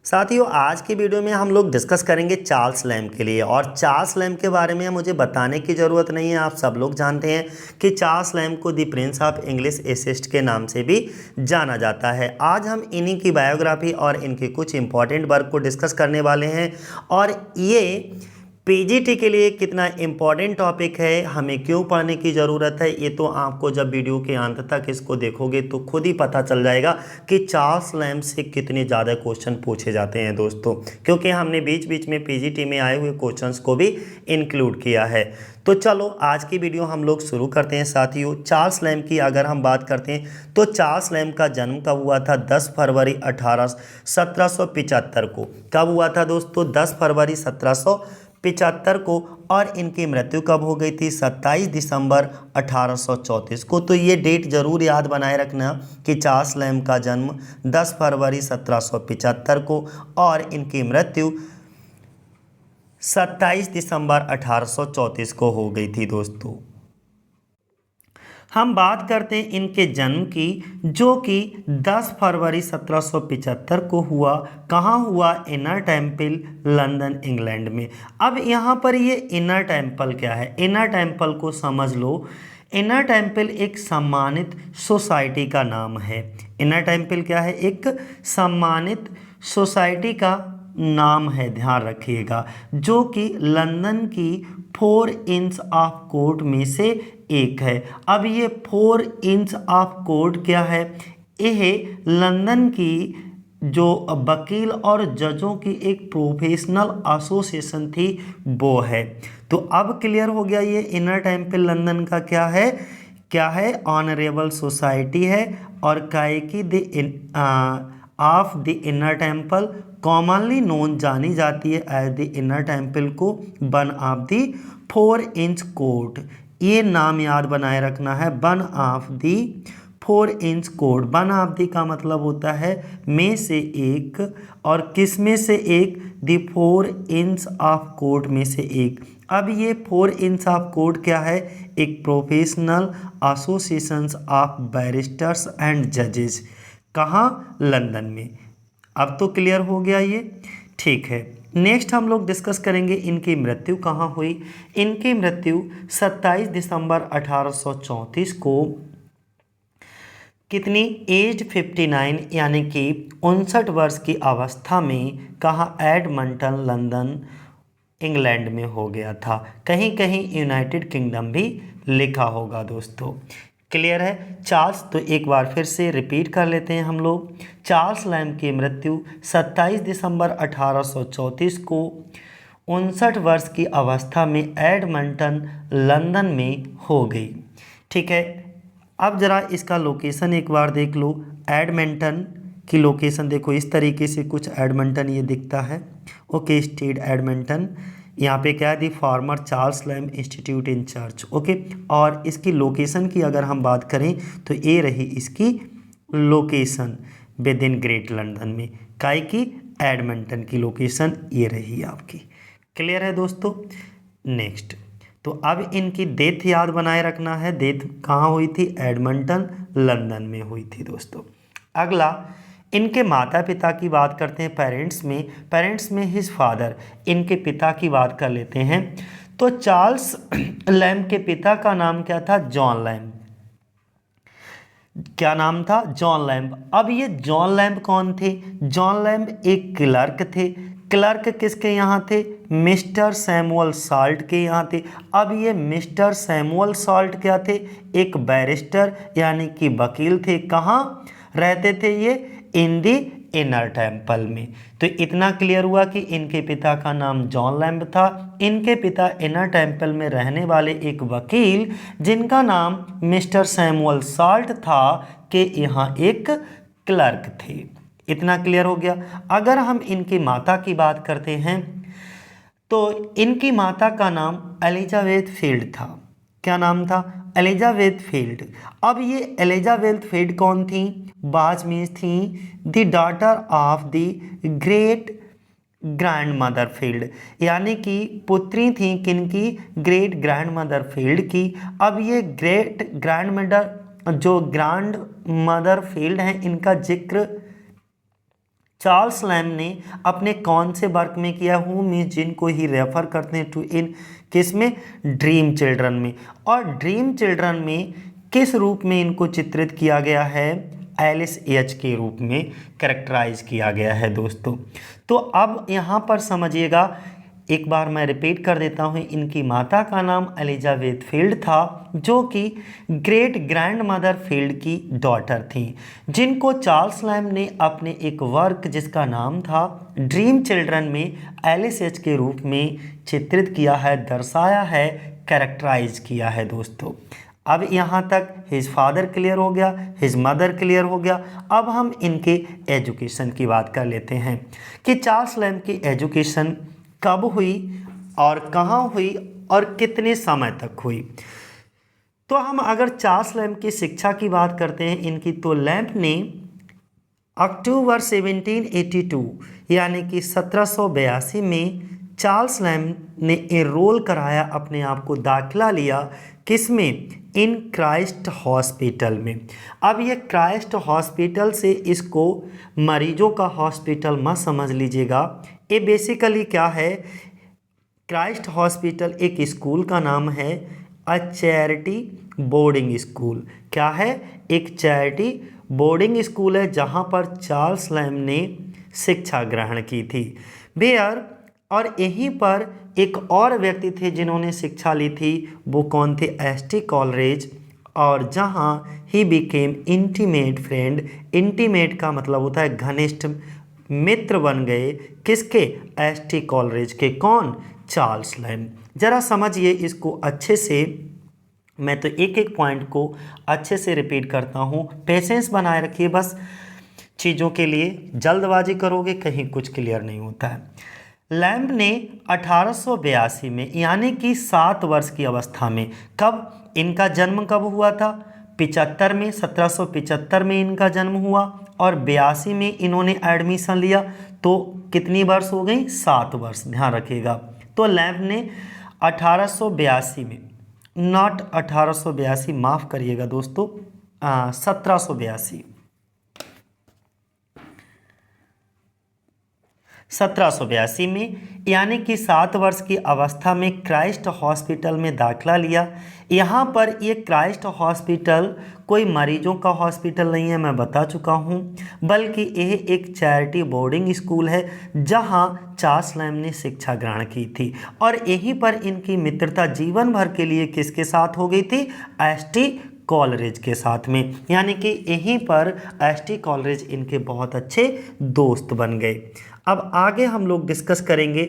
साथियों, आज की वीडियो में हम लोग डिस्कस करेंगे चार्ल्स लैम्ब के लिए। और चार्ल्स लैम्ब के बारे में मुझे बताने की ज़रूरत नहीं है, आप सब लोग जानते हैं कि चार्ल्स लैम्ब को the prince of English essayist के नाम से भी जाना जाता है। आज हम इन्हीं की बायोग्राफी और इनके कुछ इंपॉर्टेंट वर्क को डिस्कस करने वाले हैं। और ये पीजीटी के लिए कितना इम्पॉर्टेंट टॉपिक है, हमें क्यों पढ़ने की ज़रूरत है, ये तो आपको जब वीडियो के अंत तक इसको देखोगे तो खुद ही पता चल जाएगा कि चार्ल्स लैम्ब से कितने ज़्यादा क्वेश्चन पूछे जाते हैं दोस्तों, क्योंकि हमने बीच बीच में पीजीटी में आए हुए क्वेश्चंस को भी इंक्लूड किया है। तो चलो आज की वीडियो हम लोग शुरू करते हैं। साथियों, चार्ल्स लैम्ब की अगर हम बात करते हैं तो चार्ल्स लैम्ब का जन्म कब हुआ था? 10 फरवरी 1775 को। कब हुआ था दोस्तों? 10 फरवरी 1775 को। और इनकी मृत्यु कब हो गई थी? 27 दिसंबर 1834 को। तो ये डेट जरूर याद बनाए रखना कि चार्ल्स लैम्ब का जन्म 10 फरवरी 1775 को और इनकी मृत्यु 27 दिसंबर 1834 को हो गई थी दोस्तों। हम बात करते हैं इनके जन्म की, जो कि 10 फरवरी 1775 को हुआ। कहाँ हुआ? इनर टेम्पल, लंदन, इंग्लैंड में। अब यहाँ पर ये इनर टेम्पल क्या है? इनर टेम्पल को समझ लो। इनर टेम्पल एक सम्मानित सोसाइटी का नाम है। इनर टेम्पल क्या है? एक सम्मानित सोसाइटी का नाम है, ध्यान रखिएगा, जो कि लंदन की 4 इंच ऑफ कोर्ट में से एक है। अब ये 4 इंच ऑफ कोर्ट क्या है? यह लंदन की जो वकील और जजों की एक प्रोफेशनल एसोसिएशन थी वो है। तो अब क्लियर हो गया ये इनर टेम्पल लंदन का क्या है? क्या है? ऑनरेबल सोसाइटी है। और कायकी the of the inner temple commonly known जानी जाती है एज द इनर टेम्पल को one of the 4 inns court. ये नाम याद बनाए रखना है, one of the 4 inns court. One of the का मतलब होता है में से एक, और किस में से एक? द 4 इंच ऑफ कोर्ट में से एक। अब ये 4 इंच ऑफ कोर्ट क्या है? एक professional associations of barrister's and जजेस। कहाँ? लंदन में। अब तो क्लियर हो गया ये, ठीक है। नेक्स्ट हम लोग डिस्कस करेंगे इनकी मृत्यु कहाँ हुई। इनकी मृत्यु 27 दिसंबर 1834 को कितनी? एज 59 यानी कि 59 वर्ष की अवस्था में। कहाँ? एडमंटन, लंदन, इंग्लैंड में हो गया था। कहीं कहीं यूनाइटेड किंगडम भी लिखा होगा दोस्तों। क्लियर है? चार्ल्स, तो एक बार फिर से रिपीट कर लेते हैं हम लोग। चार्ल्स लैम्ब की मृत्यु 27 दिसंबर 1834 को 59 वर्ष की अवस्था में एडमंटन, लंदन में हो गई। ठीक है, अब जरा इसका लोकेशन एक बार देख लो। एडमंटन की लोकेशन देखो, इस तरीके से कुछ एडमंटन ये दिखता है। Okay, state Edmonton. यहाँ पे क्या है? The former Charles lamb institute in church. Okay, और इसकी लोकेशन की अगर हम बात करें तो ये रही इसकी location with in great London में। काय की? एडमंटन की लोकेशन ये रही आपकी। क्लियर है दोस्तों? नेक्स्ट, तो अब इनकी डेथ याद बनाए रखना है। डेथ कहाँ हुई थी? एडमंटन, लंदन में हुई थी दोस्तों। अगला, इनके माता पिता की बात करते हैं। पेरेंट्स में हिज फादर, इनके पिता की बात कर लेते हैं। तो चार्ल्स लैम्ब के पिता का नाम क्या था? John lamb. क्या नाम था? John lamb. अब ये जॉन लैम्ब कौन थे? जॉन लैम्ब एक क्लर्क थे। क्लर्क किसके यहाँ थे? मिस्टर सैमुअल साल्ट के यहाँ थे। अब ये मिस्टर सैमुअल साल्ट क्या थे? एक बैरिस्टर यानी कि वकील थे। कहाँ रहते थे ये? इन दी इनर टेम्पल में। तो इतना क्लियर हुआ कि इनके पिता का नाम जॉन लैम्ब था। इनके पिता इनर टेम्पल में रहने वाले एक वकील जिनका नाम मिस्टर सैमुअल साल्ट था के यहाँ एक क्लर्क थे। इतना क्लियर हो गया। अगर हम इनकी माता की बात करते हैं तो इनकी माता का नाम एलिजाबेथ फील्ड था। क्या नाम था? Elizabeth field. अब ये एलिजाबेथ फील्ड कौन थी? बाज मीन्स थी the daughter of the great grand mother field, यानी कि पुत्री थी किनकी? ग्रेट ग्रैंड मदर फील्ड की। अब ये ग्रेट ग्रैंड मदर, जो ग्रैंड मदर फील्ड है, इनका जिक्र चार्ल्स लैम्ब ने अपने कौन से वर्क में किया, हूँ मीन्स जिनको ही रेफर करते हैं टू इन किस में, ड्रीम चिल्ड्रन में। और ड्रीम चिल्ड्रन में किस रूप में इनको चित्रित किया गया है, एलिस एच के रूप में कैरेक्टराइज किया गया है दोस्तों। तो अब यहाँ पर समझिएगा, एक बार मैं रिपीट कर देता हूँ, इनकी माता का नाम एलिजाबेथ फील्ड था, जो कि ग्रेट ग्रैंड मदर फील्ड की डॉटर थी, जिनको चार्ल्स लैम्ब ने अपने एक वर्क जिसका नाम था ड्रीम चिल्ड्रन में एलिस एच के रूप में चित्रित किया है, दर्शाया है, कैरेक्टराइज किया है दोस्तों। अब यहाँ तक हिज फादर क्लियर हो गया, हिज मदर क्लियर हो गया। अब हम इनके एजुकेशन की बात कर लेते हैं कि चार्ल्स लैम्ब की एजुकेशन कब हुई और कहाँ हुई और कितने समय तक हुई। तो हम अगर चार्ल्स लैम्ब की शिक्षा की बात करते हैं इनकी, तो लैम्ब ने अक्टूबर 1782 यानी कि 1782 में चार्ल्स लैम्ब ने एनरोल कराया, अपने आप को दाखिला लिया, किसमें, इन क्राइस्ट हॉस्पिटल में। अब ये क्राइस्ट हॉस्पिटल से इसको मरीजों का हॉस्पिटल मत समझ लीजिएगा, ये बेसिकली क्या है, क्राइस्ट हॉस्पिटल एक स्कूल का नाम है, अ चैरिटी बोर्डिंग स्कूल। क्या है, एक चैरिटी बोर्डिंग स्कूल है जहाँ पर चार्ल्स लैम्ब ने शिक्षा ग्रहण की थी बेयर। और यहीं पर एक और व्यक्ति थे जिन्होंने शिक्षा ली थी, वो कौन थे, एस.टी. कॉलरेज, और जहाँ he became intimate friend, intimate का मतलब होता है घनिष्ठ मित्र बन गए, किसके, एस.टी. कॉलरेज के, कौन, चार्ल्स लैम्ब। जरा समझिए इसको अच्छे से, मैं तो एक एक पॉइंट को अच्छे से रिपीट करता हूँ, पेशेंस बनाए रखिए, बस चीज़ों के लिए जल्दबाजी करोगे कहीं कुछ क्लियर नहीं होता है। लैम्ब ने 1882 में यानी कि 7 वर्ष की अवस्था में, कब इनका जन्म कब हुआ था, 75 में, 1775 में इनका जन्म हुआ और 82 में इन्होंने एडमिशन लिया, तो कितनी वर्ष हो गई, 7 वर्ष, ध्यान रखिएगा। तो लैम्ब ने 1882 में, नॉट 1882, माफ़ करिएगा दोस्तों, 1782 में यानी कि 7 वर्ष की अवस्था में क्राइस्ट हॉस्पिटल में दाखिला लिया। यहाँ पर ये क्राइस्ट हॉस्पिटल कोई मरीजों का हॉस्पिटल नहीं है, मैं बता चुका हूँ, बल्कि यह एक चैरिटी बोर्डिंग स्कूल है जहाँ चार्ल्स लैम्ब ने शिक्षा ग्रहण की थी। और यहीं पर इनकी मित्रता जीवन भर के लिए किसके साथ हो गई थी, एस.टी. कॉलरेज के साथ में, यानी कि यहीं पर एस.टी. कॉलरेज इनके बहुत अच्छे दोस्त बन गए। अब आगे हम लोग डिस्कस करेंगे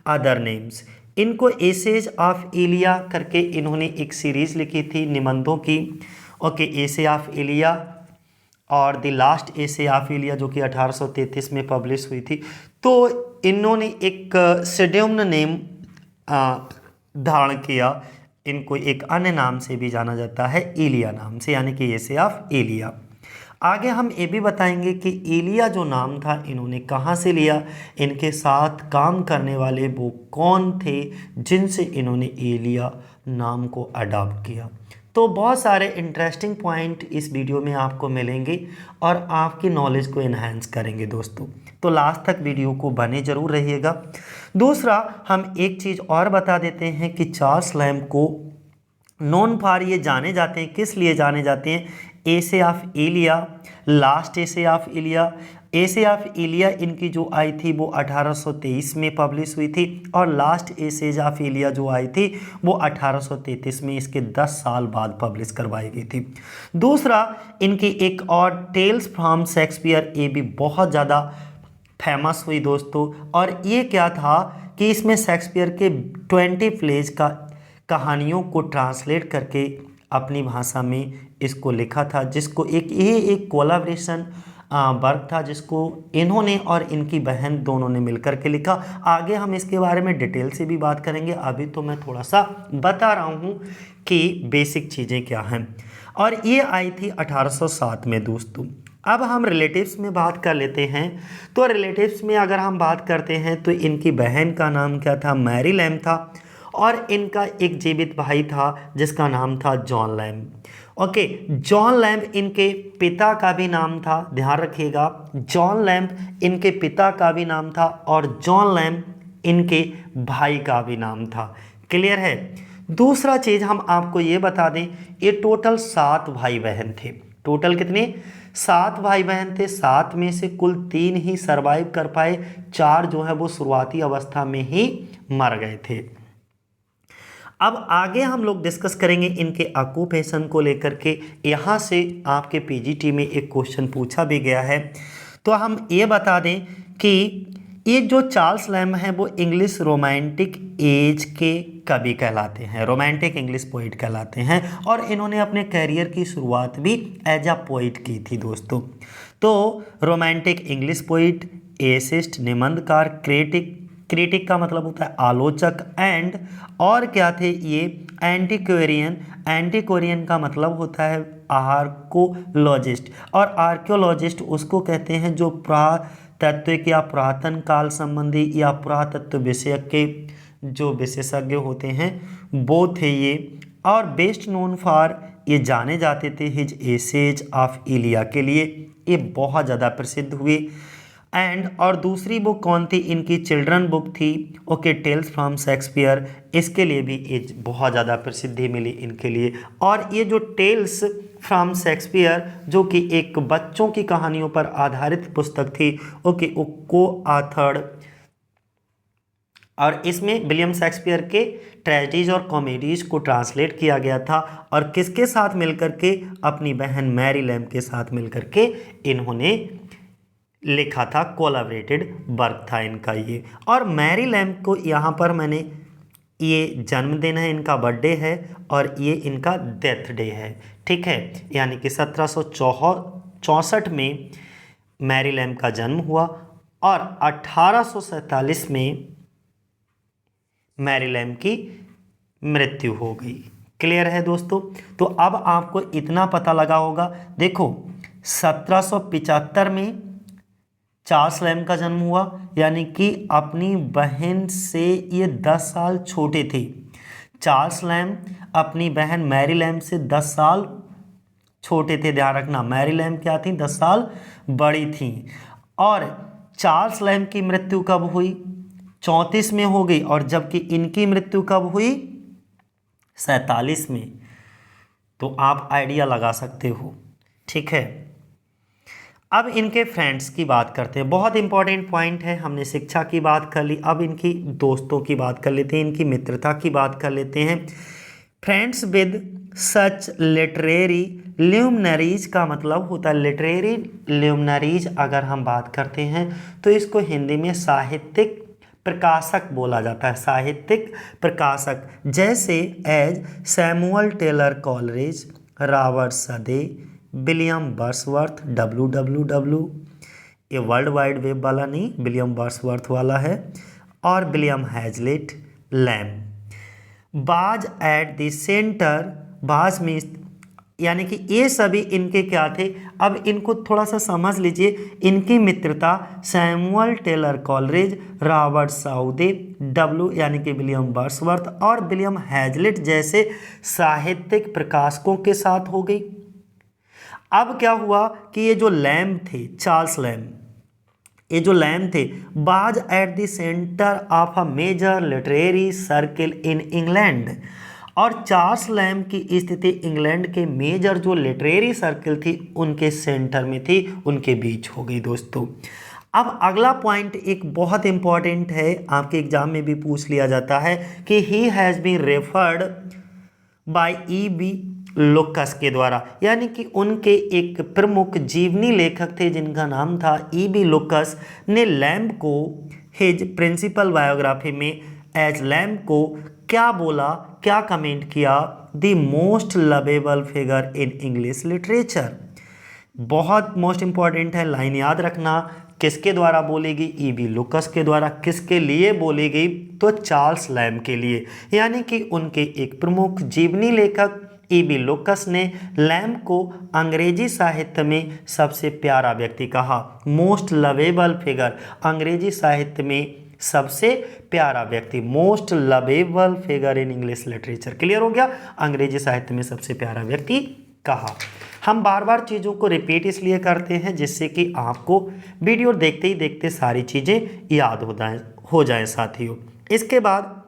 अदर नेम्स। इनको एसेज ऑफ एलिया करके इन्होंने एक सीरीज़ लिखी थी निबंधों की, ओके, एसे ऑफ एलिया और the last essay of Elia, जो कि 1833 में पब्लिश हुई थी। तो इन्होंने एक सिड्यूम्न नेम धारण किया, इनको एक अन्य नाम से भी जाना जाता है, एलिया नाम से, यानी कि एसे ऑफ एलिया। आगे हम ये भी बताएंगे कि एलिया जो नाम था इन्होंने कहाँ से लिया, इनके साथ काम करने वाले वो कौन थे जिनसे इन्होंने एलिया नाम को अडॉप्ट किया। तो बहुत सारे इंटरेस्टिंग पॉइंट इस वीडियो में आपको मिलेंगे और आपकी नॉलेज को इन्हांस करेंगे दोस्तों, तो लास्ट तक वीडियो को बने जरूर रहिएगा। दूसरा, हम एक चीज़ और बता देते हैं कि चार्ल्स लैम्ब को नॉन फॉर ये जाने जाते हैं, किस लिए जाने जाते हैं, essay of Elia, last essay of Elia. Essay of Elia इनकी जो आई थी वो 1823 में पब्लिश हुई थी और लास्ट एसेज ऑफ एलिया जो आई थी वो 1833 में, इसके 10 साल बाद पब्लिश करवाई गई थी। दूसरा, इनकी एक और टेल्स फ्रॉम शेक्सपियर, ये भी बहुत ज़्यादा फेमस हुई दोस्तों। और ये क्या था कि इसमें शेक्सपियर के 20 प्लेज का कहानियों को ट्रांसलेट करके अपनी भाषा में इसको लिखा था, जिसको एक कोलैबोरेशन वर्क था जिसको इन्होंने और इनकी बहन दोनों ने मिलकर के लिखा। आगे हम इसके बारे में डिटेल से भी बात करेंगे, अभी तो मैं थोड़ा सा बता रहा हूँ कि बेसिक चीज़ें क्या हैं। और ये आई थी 1807 में दोस्तों। अब हम रिलेटिव्स में बात कर लेते हैं। तो रिलेटिव्स में अगर हम बात करते हैं तो इनकी बहन का नाम क्या था, मैरी लैम्ब था, और इनका एक जीवित भाई था जिसका नाम था John lamb. Okay, John lamb इनके पिता का भी नाम था, ध्यान रखिएगा, जॉन लैम्ब इनके पिता का भी नाम था और जॉन लैम्ब इनके भाई का भी नाम था। क्लियर है। दूसरा चीज हम आपको ये बता दें, ये टोटल 7 भाई बहन थे। टोटल कितने? 7 भाई बहन थे। 7 में से कुल 3 ही सरवाइव कर पाए, 4 जो है वो शुरुआती अवस्था में ही मर गए थे। अब आगे हम लोग डिस्कस करेंगे इनके ऑक्यूपेशन को लेकर के। यहाँ से आपके पीजीटी में एक क्वेश्चन पूछा भी गया है, तो हम ये बता दें कि ये जो चार्ल्स लैम्ब हैं वो इंग्लिश रोमांटिक एज के कवि कहलाते हैं, रोमांटिक इंग्लिश पोइट कहलाते हैं, और इन्होंने अपने करियर की शुरुआत भी एज अ पोइट की थी दोस्तों। तो रोमांटिक इंग्लिश पोइट, एसिस्ट, निबंधकार, क्रिटिक, क्रिटिक का मतलब होता है आलोचक, एंड और क्या थे ये, एंटीक्वेरियन, एंटीक्वेरियन का मतलब होता है आर्कोलॉजिस्ट, और आर्कियोलॉजिस्ट उसको कहते हैं जो पुरातत्व या पुरातन काल संबंधी या पुरातत्व विषय के जो विशेषज्ञ होते हैं वो थे ये। और बेस्ट नोन फॉर, ये जाने जाते थे हिज एसेज ऑफ इलिया के लिए, ये बहुत ज़्यादा प्रसिद्ध हुए। एंड और दूसरी बुक कौन थी इनकी, चिल्ड्रन बुक थी, ओके, टेल्स फ्रॉम शेक्सपियर, इसके लिए भी ये बहुत ज़्यादा प्रसिद्धि मिली इनके लिए। और ये जो टेल्स फ्रॉम शेक्सपियर जो कि एक बच्चों की कहानियों पर आधारित पुस्तक थी, ओके, वो को ऑथर्ड, और इसमें विलियम शेक्सपियर के ट्रेजेडीज और कॉमेडीज को ट्रांसलेट किया गया था, और किसके साथ मिलकर के, अपनी बहन मैरी लैम्ब के साथ मिलकर के इन्होंने लिखा था, कोलैबोरेटेड वर्क था इनका ये। और मैरी लैम्ब को यहाँ पर मैंने, ये जन्मदिन है इनका, बर्थडे है, और ये इनका डेथ डे है, ठीक है, यानी कि 1764 में मैरी लैम्ब का जन्म हुआ और 1847 में मैरी लैम्ब की मृत्यु हो गई। क्लियर है दोस्तों। तो अब आपको इतना पता लगा होगा, देखो 1775 में चार्ल्स लैम्ब का जन्म हुआ, यानी कि अपनी बहन से ये 10 साल छोटे थे। चार्ल्स लैम्ब अपनी बहन मैरी लैम्ब से 10 साल छोटे थे, ध्यान रखना, मैरी लैम्ब क्या थी, 10 साल बड़ी थी। और चार्ल्स लैम्ब की मृत्यु कब हुई, 34 में हो गई, और जबकि इनकी मृत्यु कब हुई, 47 में। तो आप आइडिया लगा सकते हो, ठीक है। अब इनके फ्रेंड्स की बात करते हैं, बहुत इंपॉर्टेंट पॉइंट है। हमने शिक्षा की बात कर ली, अब इनकी दोस्तों की बात कर लेते हैं, इनकी मित्रता की बात कर लेते हैं। फ्रेंड्स विद सच लिटरेरी ल्यूमनरीज का मतलब होता है, लिटरेरी ल्यूमनरीज अगर हम बात करते हैं तो इसको हिंदी में साहित्यिक प्रकाशक बोला जाता है, साहित्यिक प्रकाशक, जैसे as Samuel Taylor Coleridge, Robert Southey, William Wordsworth, WWW, ये वर्ल्ड वाइड वेब वाला नहीं, विलियम वर्ड्सवर्थ वाला है, और विलियम हैजलिट लैम्ब। बाज एट द सेंटर, बाज में, यानी कि ये सभी इनके क्या थे। अब इनको थोड़ा सा समझ लीजिए, इनकी मित्रता Samuel Taylor Coleridge, Robert Southey, यानी कि विलियम वर्ड्सवर्थ और विलियम हैजलिट जैसे साहित्यिक प्रकाशकों के साथ हो गई। अब क्या हुआ कि ये जो लैम्ब थे, चार्ल्स लैम्ब, ये जो लैम्ब थे, was at the centre of a major literary circle in England, और चार्ल्स लैम्ब की स्थिति इंग्लैंड के मेजर जो लिटरेरी सर्किल थी उनके सेंटर में थी, उनके बीच हो गई दोस्तों। अब अगला पॉइंट एक बहुत इंपॉर्टेंट है, आपके एग्जाम में भी पूछ लिया जाता है कि he has been referred by E.B. Lucas के द्वारा, यानी कि उनके एक प्रमुख जीवनी लेखक थे जिनका नाम था E.B. लुकस, ने लैम्ब को हिज प्रिंसिपल बायोग्राफी में एज लैम्ब को क्या बोला, क्या कमेंट किया, the most lovable figure in English literature. बहुत मोस्ट इंपॉर्टेंट है, लाइन याद रखना, किसके द्वारा बोली गई, E.B. लुकस के द्वारा। किसके लिए बोली गई, तो चार्ल्स लैम्ब के लिए, यानी कि उनके एक प्रमुख जीवनी लेखक E.B. लुकस ने लैम्ब को अंग्रेजी साहित्य में सबसे प्यारा व्यक्ति कहा। मोस्ट लवेबल फिगर, अंग्रेजी साहित्य में सबसे प्यारा व्यक्ति, most lovable figure in English literature. Clear हो गया, अंग्रेजी साहित्य में सबसे प्यारा व्यक्ति कहा। हम बार बार चीज़ों को रिपीट इसलिए करते हैं जिससे कि आपको वीडियो देखते ही देखते सारी चीज़ें याद हो जाएं साथियों। इसके बाद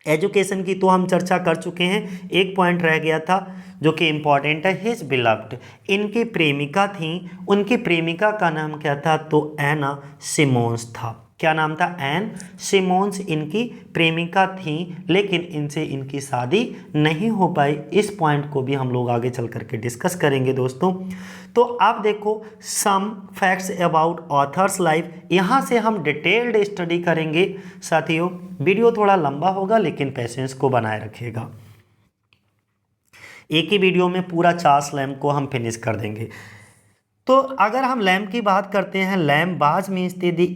एजुकेशन की तो हम चर्चा कर चुके हैं, एक पॉइंट रह गया था जो कि इम्पॉर्टेंट है, हिज बिलव्ड। इनकी प्रेमिका थी, उनकी प्रेमिका का नाम क्या था, तो एना सिमोन्स था। क्या नाम था, एन सिमोन्स इनकी प्रेमिका थी, लेकिन इनसे इनकी शादी नहीं हो पाई। इस पॉइंट को भी हम लोग आगे चल करके डिस्कस करेंगे दोस्तों। तो आप देखो some facts about authors life, यहाँ से हम डिटेल्ड स्टडी करेंगे साथियों। वीडियो थोड़ा लंबा होगा लेकिन पेशेंस को बनाए रखिएगा, एक ही वीडियो में पूरा चार्ल्स लैम्ब को हम फिनिश कर देंगे। तो अगर हम लैम्ब की बात करते हैं, लैम्ब बाज मीन्स थे द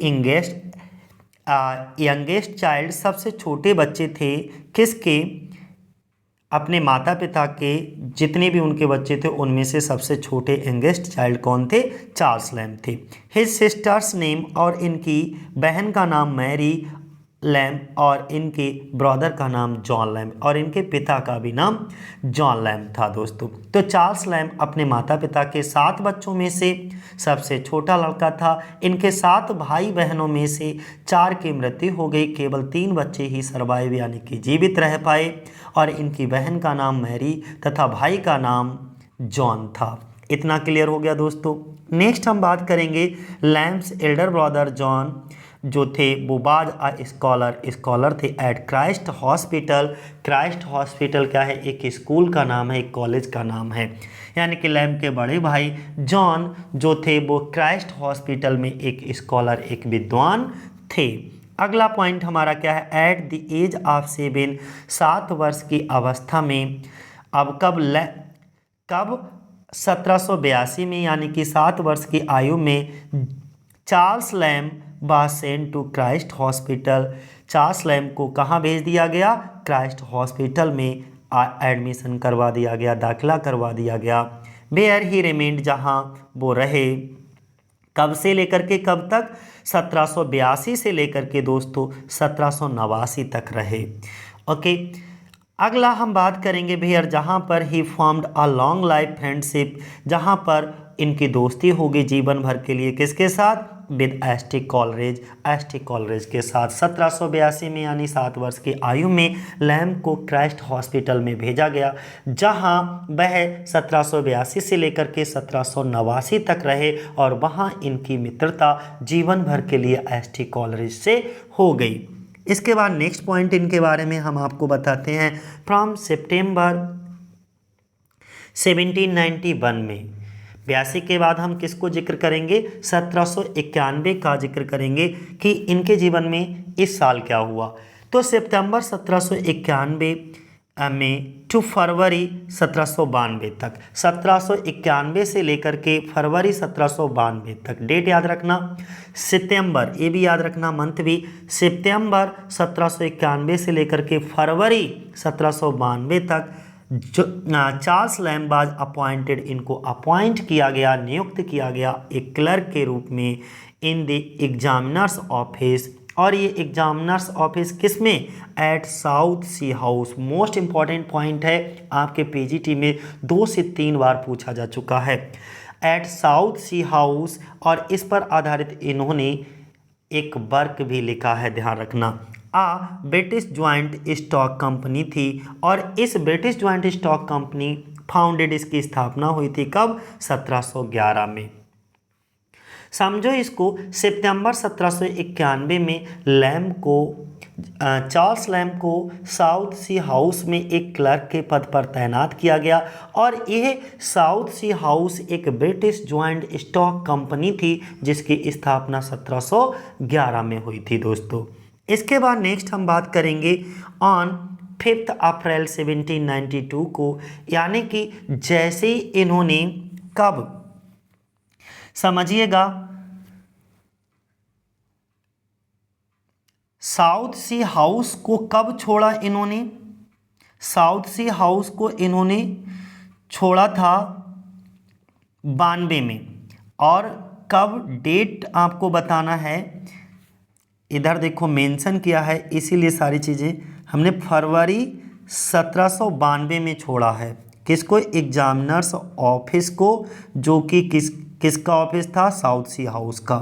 यंगेस्ट चाइल्ड, सबसे छोटे बच्चे थे किसके, अपने माता पिता के। जितने भी उनके बच्चे थे उनमें से सबसे छोटे यंगेस्ट चाइल्ड कौन थे, चार्ल्स लैम्ब थे। हिज सिस्टर्स नेम, और इनकी बहन का नाम मैरी लैम्ब, और इनके ब्रदर का नाम जॉन लैम्ब, और इनके पिता का भी नाम जॉन लैम्ब था दोस्तों। तो चार्ल्स लैम्ब अपने माता पिता के 7 बच्चों में से सबसे छोटा लड़का था। इनके 7 भाई बहनों में से 4 की मृत्यु हो गई, केवल 3 बच्चे ही सर्वाइव यानी कि जीवित रह पाए, और इनकी बहन का नाम मैरी तथा भाई का नाम जॉन था। इतना क्लियर हो गया दोस्तों। नेक्स्ट हम बात करेंगे लैम्ब्स एल्डर ब्रदर जॉन जो थे वो बाज स्कॉलर थे at Christ Hospital. Christ Hospital क्या है, एक स्कूल का नाम है, एक कॉलेज का नाम है। यानी कि लैम्ब के बड़े भाई जॉन जो थे वो क्राइस्ट हॉस्पिटल में एक स्कॉलर, एक विद्वान थे। अगला पॉइंट हमारा क्या है, एट द एज ऑफ 7 वर्ष की अवस्था में। अब कब 1782 में, यानी कि 7 वर्ष की आयु में Charles Lamb was sent to Christ Hospital. Charles Lamb को कहाँ भेज दिया गया, क्राइस्ट हॉस्पिटल में एडमिशन करवा दिया गया, दाखिला करवा दिया गया। वेयर ही रिमेंड, जहाँ वो रहे, कब से लेकर के कब तक, 1782 से लेकर के दोस्तों 1789 तक रहे। ओके, अगला हम बात करेंगे भैया, जहाँ पर ही formed a long life friendship, जहाँ पर इनकी दोस्ती होगी जीवन भर के लिए, किसके साथ, विद एस्टी कॉलरेज के साथ। 1782 में यानी 7 वर्ष की आयु में लैम्ब को क्राइस्ट हॉस्पिटल में भेजा गया, जहां वह 1782 से लेकर के 1789 तक रहे, और वहां इनकी मित्रता जीवन भर के लिए एस्टी कॉलरेज से हो गई। इसके बाद नेक्स्ट पॉइंट इनके बारे में हम आपको बताते हैं। फ्रॉम सितंबर 1791 में, 82 के बाद हम किसको जिक्र करेंगे, 1791 का जिक्र करेंगे कि इनके जीवन में इस साल क्या हुआ। तो सितंबर 1791 में टू फरवरी 1792 तक, 1791 से लेकर के फरवरी 1792 तक, डेट याद रखना, सितंबर, ये भी याद रखना मंथ भी, सितंबर 1791 से लेकर के फरवरी 1792 तक जो चार्ल्स लैम्ब वाज अपॉइंटेड, इनको अपॉइंट किया गया, नियुक्त किया गया एक क्लर्क के रूप में इन द एग्जामिनर्स ऑफिस। और ये एग्जामिनर्स ऑफिस किस में, eight south Sea house. Most important point है, आपके पीजीटी में 2 से 3 बार पूछा जा चुका है, एट साउथ सी हाउस। और इस पर आधारित इन्होंने एक वर्क भी लिखा है, ध्यान रखना। ब्रिटिश ज्वाइंट स्टॉक कंपनी थी, और इस British joint stock company founded, इसकी स्थापना हुई थी कब, 1711 में। समझो इसको, सितंबर 1791 में लैम्ब को, चार्ल्स लैम्ब को साउथ सी हाउस में एक क्लर्क के पद पर तैनात किया गया, और यह साउथ सी हाउस एक ब्रिटिश ज्वाइंट स्टॉक कंपनी थी जिसकी स्थापना 1711 में हुई थी दोस्तों। इसके बाद नेक्स्ट हम बात करेंगे ऑन 5 अप्रैल 1792 को, यानी कि जैसे ही इन्होंने कब, समझिएगा, साउथ सी हाउस को कब छोड़ा इन्होंने, साउथ सी हाउस को इन्होंने छोड़ा था 92 में, और कब, डेट आपको बताना है, इधर देखो मेंशन किया है, इसीलिए सारी चीज़ें हमने फरवरी 1792 में छोड़ा है। किसको? एग्जामिनर्स ऑफिस को, जो कि किसका ऑफिस था? साउथ सी हाउस का।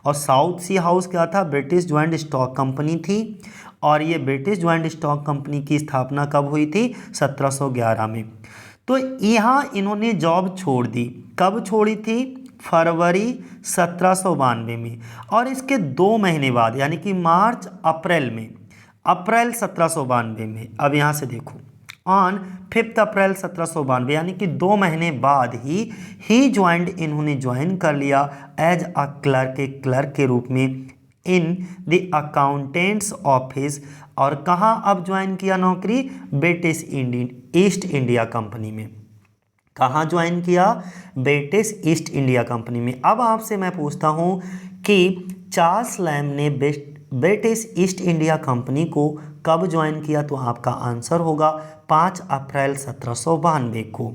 और साउथ सी हाउस क्या था? ब्रिटिश ज्वाइंट स्टॉक कंपनी थी। और ये ब्रिटिश ज्वाइंट स्टॉक कंपनी की स्थापना कब हुई थी? 1711 में। तो यहाँ इन्होंने जॉब छोड़ दी। कब छोड़ी थी? फरवरी 1792 में। और इसके 2 महीने बाद यानी कि मार्च अप्रैल में, अप्रैल 1792 में, अब यहाँ से देखो, ऑन 5 अप्रैल 1792 यानी कि 2 महीने बाद ही ज्वाइंट, इन्होंने ज्वाइन कर लिया एज अ क्लर्क, एक क्लर्क के रूप में इन द अकाउंटेंट्स ऑफिस। और कहाँ अब ज्वाइन किया नौकरी? ब्रिटिश ईस्ट इंडिया कंपनी में। कहाँ ज्वाइन किया? ब्रिटिश ईस्ट इंडिया कंपनी में। अब आपसे मैं पूछता हूँ कि चार्ल्स लैम्ब ने ब्रिटिश ईस्ट इंडिया कंपनी को कब ज्वाइन किया? तो आपका आंसर होगा 5 अप्रैल 1792 को।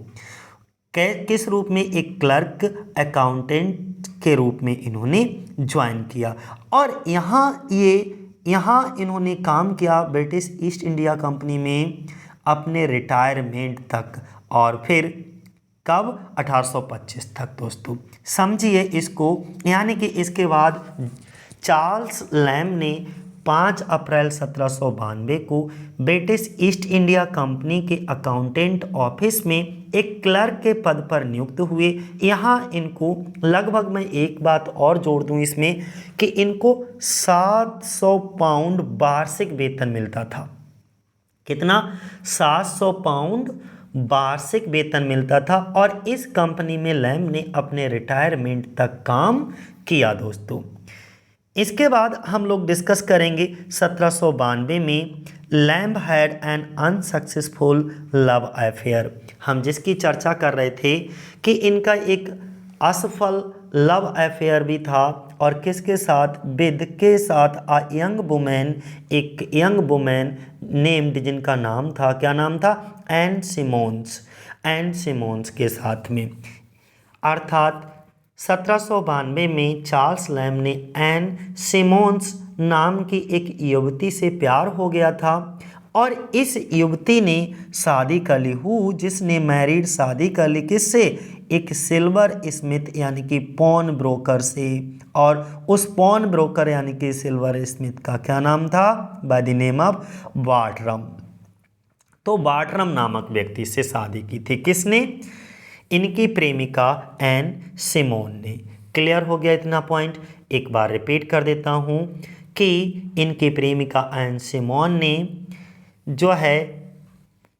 किस रूप में? एक क्लर्क, अकाउंटेंट के रूप में इन्होंने ज्वाइन किया। और यहाँ इन्होंने काम किया ब्रिटिश ईस्ट इंडिया कंपनी में अपने रिटायरमेंट तक। और फिर कब? 1825 तक दोस्तों, समझिए इसको। यानी कि इसके बाद चार्ल्स लैम्ब ने 5 अप्रैल 1792 को ब्रिटिश ईस्ट इंडिया कंपनी के अकाउंटेंट ऑफिस में एक क्लर्क के पद पर नियुक्त हुए। यहाँ इनको लगभग, मैं एक बात और जोड़ दूँ इसमें, कि इनको 700 पाउंड वार्षिक वेतन मिलता था। कितना? 700 पाउंड वार्षिक वेतन मिलता था। और इस कंपनी में लैम्ब ने अपने रिटायरमेंट तक काम किया दोस्तों। इसके बाद हम लोग डिस्कस करेंगे 1792 में lamb had an unsuccessful love affair. हम जिसकी चर्चा कर रहे थे कि इनका एक असफल लव अफेयर भी था। और किसके साथ? विद के साथ अ यंग वुमेन, एक यंग वुमेन नेम्ड, जिनका नाम था, क्या नाम था? एन सिमोन्स के साथ में। अर्थात 1792 में चार्ल्स लैम्ब ने एन सिमोन्स नाम की एक युवती से प्यार हो गया था। और इस युवती ने शादी कर ली, जिसने मैरिड, शादी कर ली किससे? एक सिल्वर स्मिथ यानी कि पॉन ब्रोकर से। और उस पॉन ब्रोकर यानी कि सिल्वर स्मिथ का क्या नाम था? By the name of Bartram. तो बार्ट्रम नामक व्यक्ति से शादी की थी। किसने? इनकी प्रेमिका एन सिमोन ने। क्लियर हो गया इतना पॉइंट? एक बार रिपीट कर देता हूँ कि इनकी प्रेमिका एन सिमोन ने जो है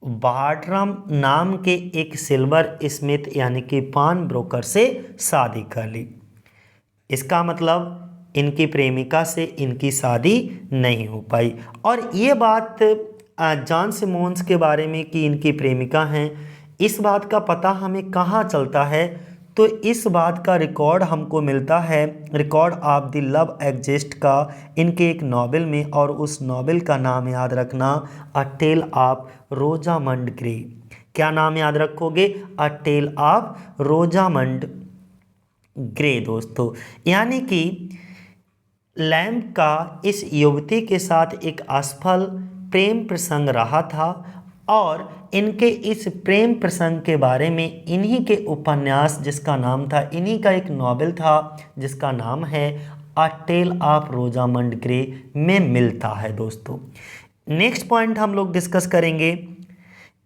बार्ट्रम नाम के एक सिल्वर स्मिथ यानी कि पान ब्रोकर से शादी कर ली। इसका मतलब इनकी प्रेमिका से इनकी शादी नहीं हो पाई। और ये बात जॉन सिमोन्स के बारे में कि इनकी प्रेमिका हैं, इस बात का पता हमें कहाँ चलता है? तो इस बात का रिकॉर्ड हमको मिलता है record of the love exist का, इनके एक नॉवेल में। और उस नॉवेल का नाम याद रखना, अ टेल ऑफ रोजामंड ग्रे। क्या नाम याद रखोगे? अ टेल ऑफ रोजामंड ग्रे दोस्तों। यानी कि लैम्ब का इस युवती के साथ एक असफल प्रेम प्रसंग रहा था। और इनके इस प्रेम प्रसंग के बारे में इन्हीं के उपन्यास, जिसका नाम था, इन्हीं का एक नॉवेल था जिसका नाम है अ टेल ऑफ रोजामंड ग्रे, में मिलता है दोस्तों। नेक्स्ट पॉइंट हम लोग डिस्कस करेंगे।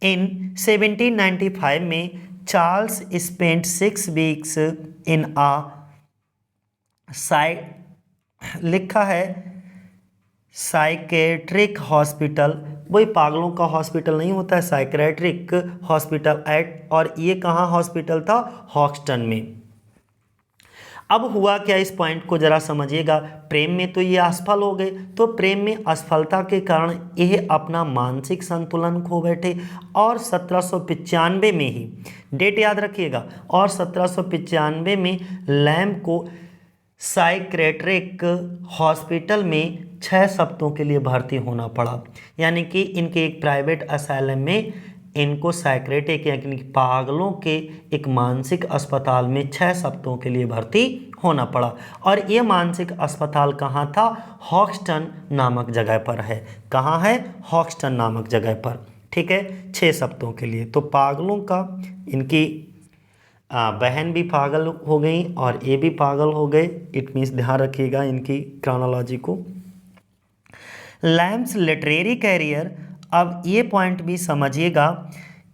इन 1795 में चार्ल्स स्पेंट 6 वीक्स इन लिखा है साइकेट्रिक हॉस्पिटल। वही पागलों का हॉस्पिटल नहीं होता है, साइकेट्रिक हॉस्पिटल एट। और ये कहाँ हॉस्पिटल था? हॉक्सटन में। अब हुआ क्या, इस पॉइंट को जरा समझिएगा। प्रेम में तो ये असफल हो गए, तो प्रेम में असफलता के कारण यह अपना मानसिक संतुलन खो बैठे। और 1795 में ही, डेट याद रखिएगा, और 1795 में लैम्ब को साइकेट्रिक हॉस्पिटल में 6 हफ्तों के लिए भर्ती होना पड़ा। यानी कि इनके एक प्राइवेट असाइलम में इनको साइकेट्रिक यानी पागलों के एक मानसिक अस्पताल में 6 हफ्तों के लिए भर्ती होना पड़ा। और ये मानसिक अस्पताल कहाँ था? हॉक्सटन नामक जगह पर है। कहाँ है? हॉक्सटन नामक जगह पर। ठीक है, 6 हफ्तों के लिए। तो पागलों का, इनकी बहन भी पागल हो गई और ये भी पागल हो गए। इट मीन्स ध्यान रखिएगा इनकी क्रोनोलॉजी को। लैम्स लिटरेरी कैरियर, अब ये पॉइंट भी समझिएगा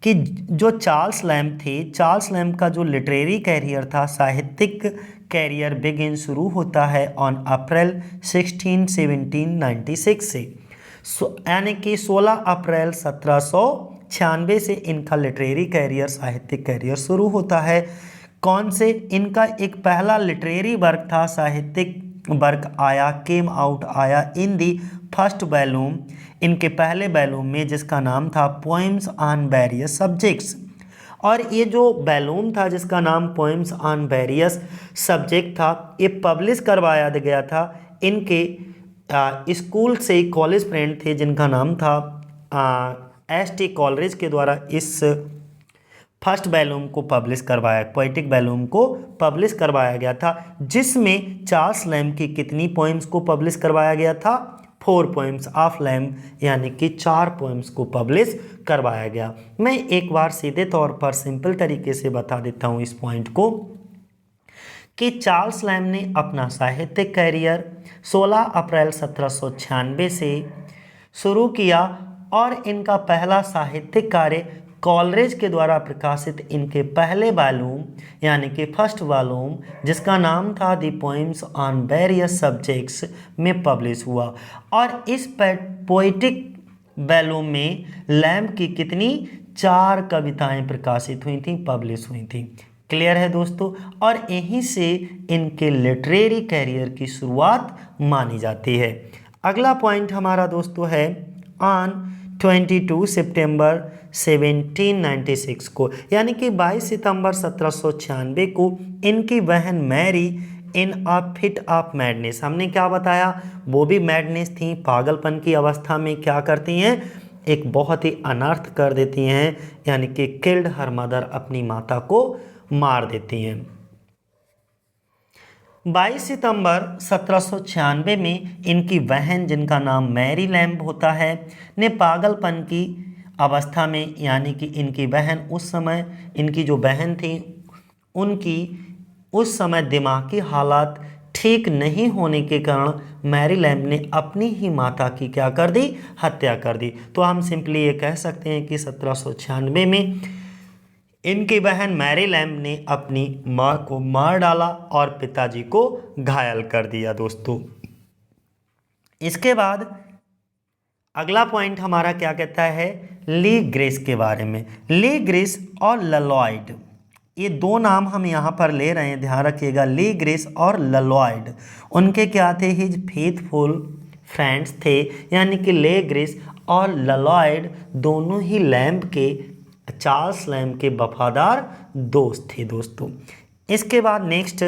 कि जो चार्ल्स लैम्प थे, चार्ल्स लैम्प का जो लिटरेरी कैरियर था, साहित्यिक कैरियर बिगिन शुरू होता है ऑन अप्रैल 16 1796 से, यानी कि 16 अप्रैल 1796 से इनका लिटरेरी कैरियर, साहित्यिक कैरियर शुरू होता है। कौन से? इनका एक पहला लिटरेरी वर्क था, साहित्यिक वर्क आया, केम आउट आया इन दी फर्स्ट वॉल्यूम, इनके पहले वॉल्यूम में, जिसका नाम था पोएम्स ऑन वेरियस सब्जेक्ट्स। और ये जो वॉल्यूम था जिसका नाम पोएम्स ऑन वेरियस सब्जेक्ट था, ये पब्लिश करवाया गया था इनके स्कूल से कॉलेज फ्रेंड थे जिनका नाम था एस.टी. कॉलरिज के द्वारा इस फर्स्ट वॉल्यूम को पब्लिश करवाया, पोएटिक वॉल्यूम को पब्लिश करवाया गया था, जिसमें चार्ल्स लैम्प की कितनी पोएम्स को पब्लिश करवाया गया था? 4 पोएम्स ऑफ लैम्प, यानी कि 4 पोएम्स को पब्लिश करवाया गया। मैं एक बार सीधे तौर पर सिंपल तरीके से बता देता हूँ इस पॉइंट को कि चार्ल्स लैम्प ने अपना साहित्यिक कैरियर 16 अप्रैल 1796 से शुरू किया और इनका पहला साहित्यिक कार्य कॉलरिज के द्वारा प्रकाशित इनके पहले वॉल्यूम, यानी कि फर्स्ट वॉल्यूम, जिसका नाम था दी पोएम्स ऑन वेरियस सब्जेक्ट्स, में पब्लिश हुआ। और इस पोएटिक वॉल्यूम में लैम्प की कितनी? 4 कविताएं प्रकाशित हुई थी, पब्लिश हुई थी। क्लियर है दोस्तों? और यहीं से इनके लिटरेरी कैरियर की शुरुआत मानी जाती है। अगला पॉइंट हमारा दोस्तों है ऑन 22 सितंबर 1796 को, यानी कि 22 सितंबर 1796 को इनकी बहन Mary in a fit of madness, हमने क्या बताया? वो भी मैडनेस थी, पागलपन की अवस्था में क्या करती हैं? एक बहुत ही अनर्थ कर देती हैं, यानी कि किल्ड हर मदर, अपनी माता को मार देती हैं। 22 सितंबर 1796 में इनकी बहन, जिनका नाम मैरी लैम्प होता है, ने पागलपन की अवस्था में, यानी कि इनकी बहन उस समय, इनकी जो बहन थी उनकी उस समय दिमागी हालात ठीक नहीं होने के कारण मैरी लैम्प ने अपनी ही माता की क्या कर दी? हत्या कर दी। तो हम सिंपली ये कह सकते हैं कि 1796 में इनकी बहन मैरी लैम्प ने अपनी मां को मार डाला और पिताजी को घायल कर दिया दोस्तों। इसके बाद अगला पॉइंट हमारा क्या कहता है? ली ग्रेस के बारे में। ली ग्रेस और ललॉयड, ये 2 नाम हम यहाँ पर ले रहे हैं, ध्यान रखिएगा। ली ग्रेस और ललॉयड, उनके क्या थे? हिज फेथफुल फ्रेंड्स थे, यानी कि ले ग्रेस और ललॉयड दोनों ही लैम्प के, चार्ल्स लैम्प के वफादार दोस्त थे दोस्तों। इसके बाद नेक्स्ट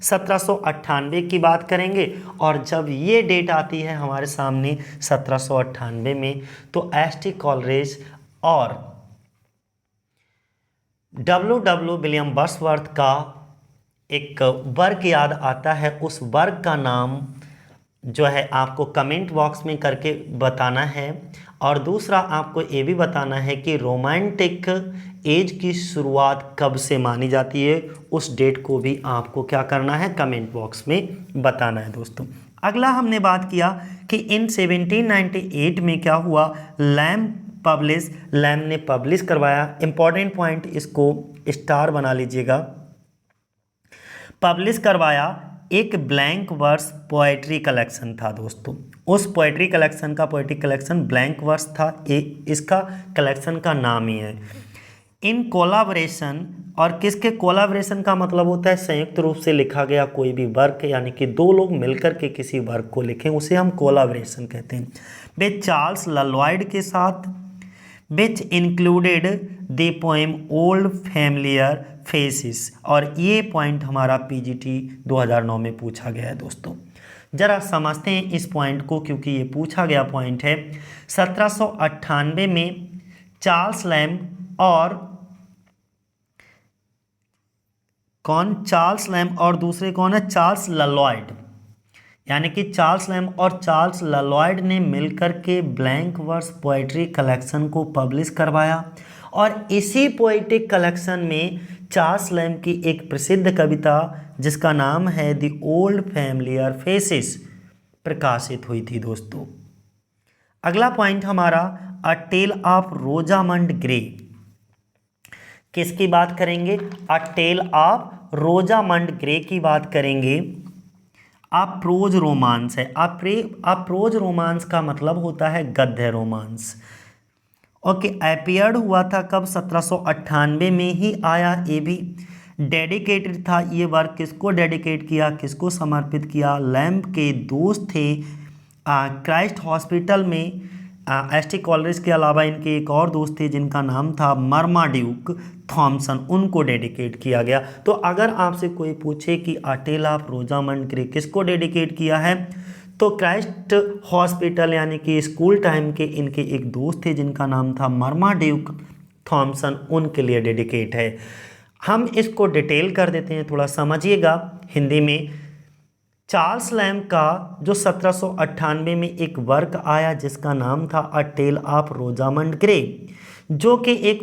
1798 की बात करेंगे, और जब ये डेट आती है हमारे सामने 1798 में, तो एस.टी. कॉलरिज और W. विलियम वर्ड्सवर्थ का एक वर्क याद आता है। उस वर्क का नाम जो है आपको कमेंट बॉक्स में करके बताना है, और दूसरा आपको ये भी बताना है कि रोमांटिक एज की शुरुआत कब से मानी जाती है, उस डेट को भी आपको क्या करना है? कमेंट बॉक्स में बताना है दोस्तों। अगला हमने बात किया कि इन 1798 में क्या हुआ? लैम्प ने पब्लिश करवाया। इंपॉर्टेंट पॉइंट, इसको स्टार बना लीजिएगा। पब्लिश करवाया एक ब्लैंक वर्स पोएट्री कलेक्शन था दोस्तों। उस पोएट्री कलेक्शन का पोएटिक कलेक्शन ब्लैंक वर्स था, इसका कलेक्शन का नाम ही है। इन कोलाबरेशन, और किसके कोलाबरेशन का मतलब होता है? संयुक्त रूप से लिखा गया कोई भी वर्क, यानी कि 2 लोग मिलकर के किसी वर्क को लिखें, उसे हम कोलाबरेशन कहते हैं। वे चार्ल्स ललॉयड के साथ, which included the poem old familiar faces, और ये पॉइंट हमारा पीजीटी 2009 में पूछा गया है दोस्तों। जरा समझते हैं इस पॉइंट को, क्योंकि ये पूछा गया पॉइंट है। 1798 में चार्ल्स लैम्प और कौन? चार्ल्स लैम्प और दूसरे कौन है? चार्ल्स ललॉयड, यानी कि चार्ल्स लैम्ब और चार्ल्स ललॉयड ने मिलकर के ब्लैंक वर्स पोएट्री कलेक्शन को पब्लिश करवाया और इसी पोएटिक कलेक्शन में चार्ल्स लैम्ब की एक प्रसिद्ध कविता जिसका नाम है द ओल्ड फैमिलियर फेसेस प्रकाशित हुई थी दोस्तों। अगला पॉइंट हमारा अ टेल ऑफ रोजामंड ग्रे। किसकी बात करेंगे? अ टेल ऑफ रोजामंड ग्रे की बात करेंगे। अ प्रोज रोमांस है। अ प्रोज रोमांस का मतलब होता है गद्य रोमांस। ओके, अपीयर्ड हुआ था कब? 1798 में ही आया। ये भी डेडिकेटेड था। ये वर्क किसको डेडिकेट किया, किसको समर्पित किया? लैम्ब के दोस्त थे क्राइस्ट हॉस्पिटल में एसटी कॉलरिज के अलावा इनके एक और दोस्त थे जिनका नाम था मर्माड्यूक थॉमसन, उनको डेडिकेट किया गया। तो अगर आपसे कोई पूछे कि अ टेल ऑफ रोजामंड ग्रे किसको डेडिकेट किया है, तो क्राइस्ट हॉस्पिटल यानी कि स्कूल टाइम के इनके एक दोस्त थे जिनका नाम था मर्माड्यूक थॉमसन, उनके लिए डेडिकेट है। हम इसको डिटेल कर देते हैं, थोड़ा समझिएगा हिंदी में। चार्ल्स लैम्ब का जो 1798 में एक वर्क आया जिसका नाम था अ टेल ऑफ रोजामंड ग्रे, जो कि एक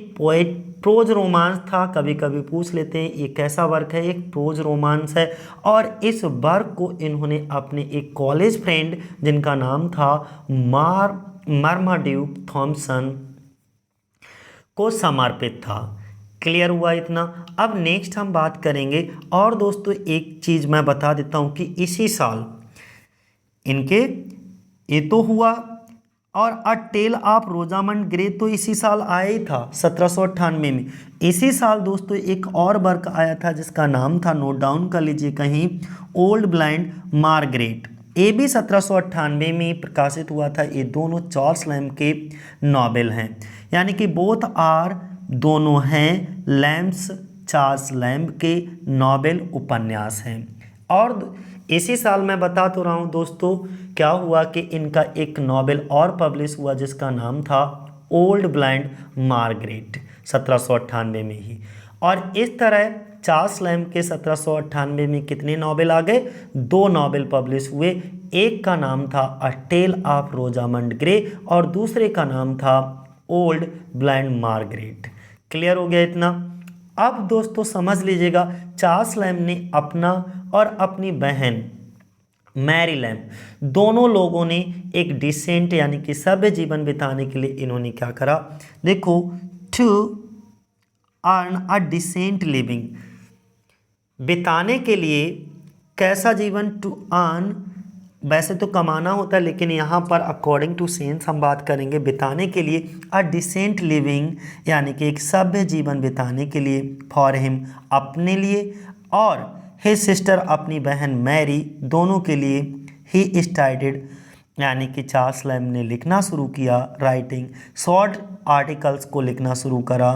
प्रोज रोमांस था। कभी कभी पूछ लेते हैं ये कैसा वर्क है, एक प्रोज रोमांस है। और इस वर्क को इन्होंने अपने एक कॉलेज फ्रेंड जिनका नाम था मर्माड्यूक थॉमसन को समर्पित था। क्लियर हुआ इतना? अब नेक्स्ट हम बात करेंगे। और दोस्तों एक चीज़ मैं बता देता हूँ कि इसी साल इनके ये तो हुआ और अ टेल ऑफ रोजामंड ग्रे तो इसी साल आया ही था 1798 में। इसी साल दोस्तों एक और वर्क आया था जिसका नाम था, नोट डाउन कर लीजिए कहीं, ओल्ड ब्लाइंड मार्गरेट। ये भी 1798 में प्रकाशित हुआ था। ये दोनों चार्ल्स लैम्ब के नॉवेल हैं, यानी कि बोथ आर, दोनों हैं लैम्ब्स, चार्ल्स लैम्ब के नॉवेल उपन्यास हैं। और इसी साल मैं बता तो रहा हूँ दोस्तों, क्या हुआ कि इनका एक नॉवेल और पब्लिश हुआ जिसका नाम था ओल्ड ब्लाइंड मार्गरेट 1798 में ही। और इस तरह चार्ल्स लैम्ब के 1798 में कितने नॉवेल आ गए? 2 नॉवेल पब्लिश हुए। एक का नाम था अ टेल ऑफ रोजामंड ग्रे और दूसरे का नाम था ओल्ड ब्लाइंड मार्गरेट। क्लियर हो गया इतना? अब दोस्तों समझ लीजिएगा, चार्ल्स लैम्ब ने अपना और अपनी बहन मैरी लैम्ब दोनों लोगों ने एक डिसेंट यानी कि सभ्य जीवन बिताने के लिए इन्होंने क्या करा? देखो, to earn a decent living, बिताने के लिए कैसा जीवन? टू अर्न, वैसे तो कमाना होता है लेकिन यहाँ पर अकॉर्डिंग टू सेंस हम बात करेंगे बिताने के लिए। अ डिसेंट लिविंग यानी कि एक सभ्य जीवन बिताने के लिए, फॉर हिम, अपने लिए, और हिज सिस्टर, अपनी बहन मैरी, दोनों के लिए। ही स्टार्टेड यानी कि चार्ल्स लैम्ब ने लिखना शुरू किया, राइटिंग शॉर्ट आर्टिकल्स को लिखना शुरू करा।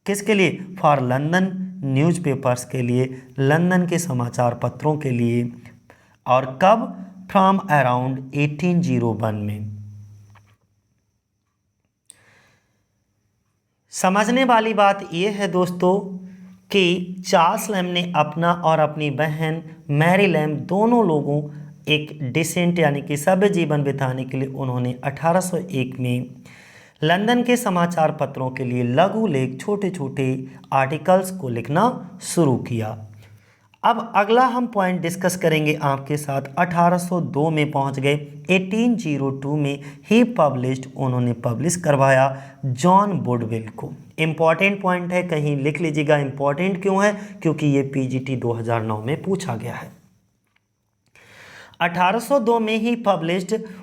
किसके लिए? फॉर लंदन न्यूज़पेपर्स के लिए, लंदन के समाचार पत्रों के लिए। और कब? फ्रॉम अराउंड 1801 में। समझने वाली बात यह है दोस्तों कि चार्ल्स लैम्ब ने अपना और अपनी बहन मैरी लैम्ब दोनों लोगों एक डिसेंट यानी कि सभ्य जीवन बिताने के लिए उन्होंने 1801 में लंदन के समाचार पत्रों के लिए लघु लेख, छोटे छोटे आर्टिकल्स को लिखना शुरू किया। अब अगला हम पॉइंट डिस्कस करेंगे आपके साथ। 1802 में पहुंच गए। 1802 में ही पब्लिश्ड, उन्होंने पब्लिश करवाया जॉन वुडविल को। इम्पॉर्टेंट पॉइंट है, कहीं लिख लीजिएगा। इम्पॉर्टेंट क्यों है? क्योंकि ये पीजीटी 2009 में पूछा गया है। 1802 में ही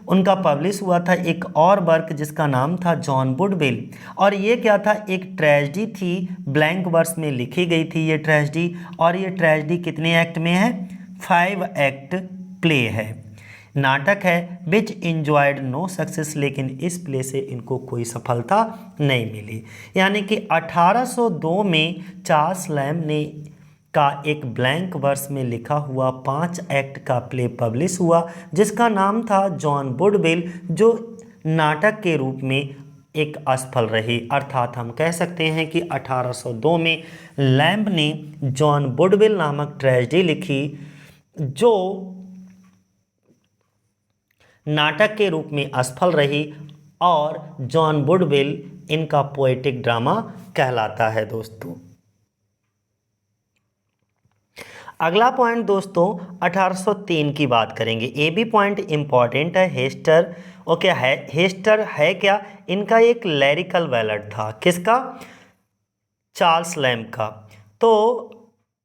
उनका पब्लिश हुआ था एक और वर्क जिसका नाम था जॉन वुडविल। और ये क्या था? एक ट्रेजेडी थी, ब्लैंक वर्स में लिखी गई थी ये ट्रेजेडी। और ये ट्रेजेडी कितने एक्ट में है? 5 एक्ट प्ले है, नाटक है। विच इंजॉयड नो सक्सेस, लेकिन इस प्ले से इनको कोई सफलता नहीं मिली। यानी कि 1802 में चार्ल्स लैम्ब ने का एक ब्लैंक वर्स में लिखा हुआ 5 एक्ट का प्ले पब्लिश हुआ जिसका नाम था जॉन वुडविल, जो नाटक के रूप में एक असफल रही। अर्थात हम कह सकते हैं कि 1802 में लैम्ब ने जॉन वुडविल नामक ट्रेजेडी लिखी जो नाटक के रूप में असफल रही और जॉन वुडविल इनका पोएटिक ड्रामा कहलाता है दोस्तों। अगला पॉइंट दोस्तों 1803 की बात करेंगे। ये भी पॉइंट इंपॉर्टेंट है। हेस्टर ओके है, हेस्टर है क्या, इनका एक लैरिकल बैलेड था। किसका? चार्ल्स लैम्ब का। तो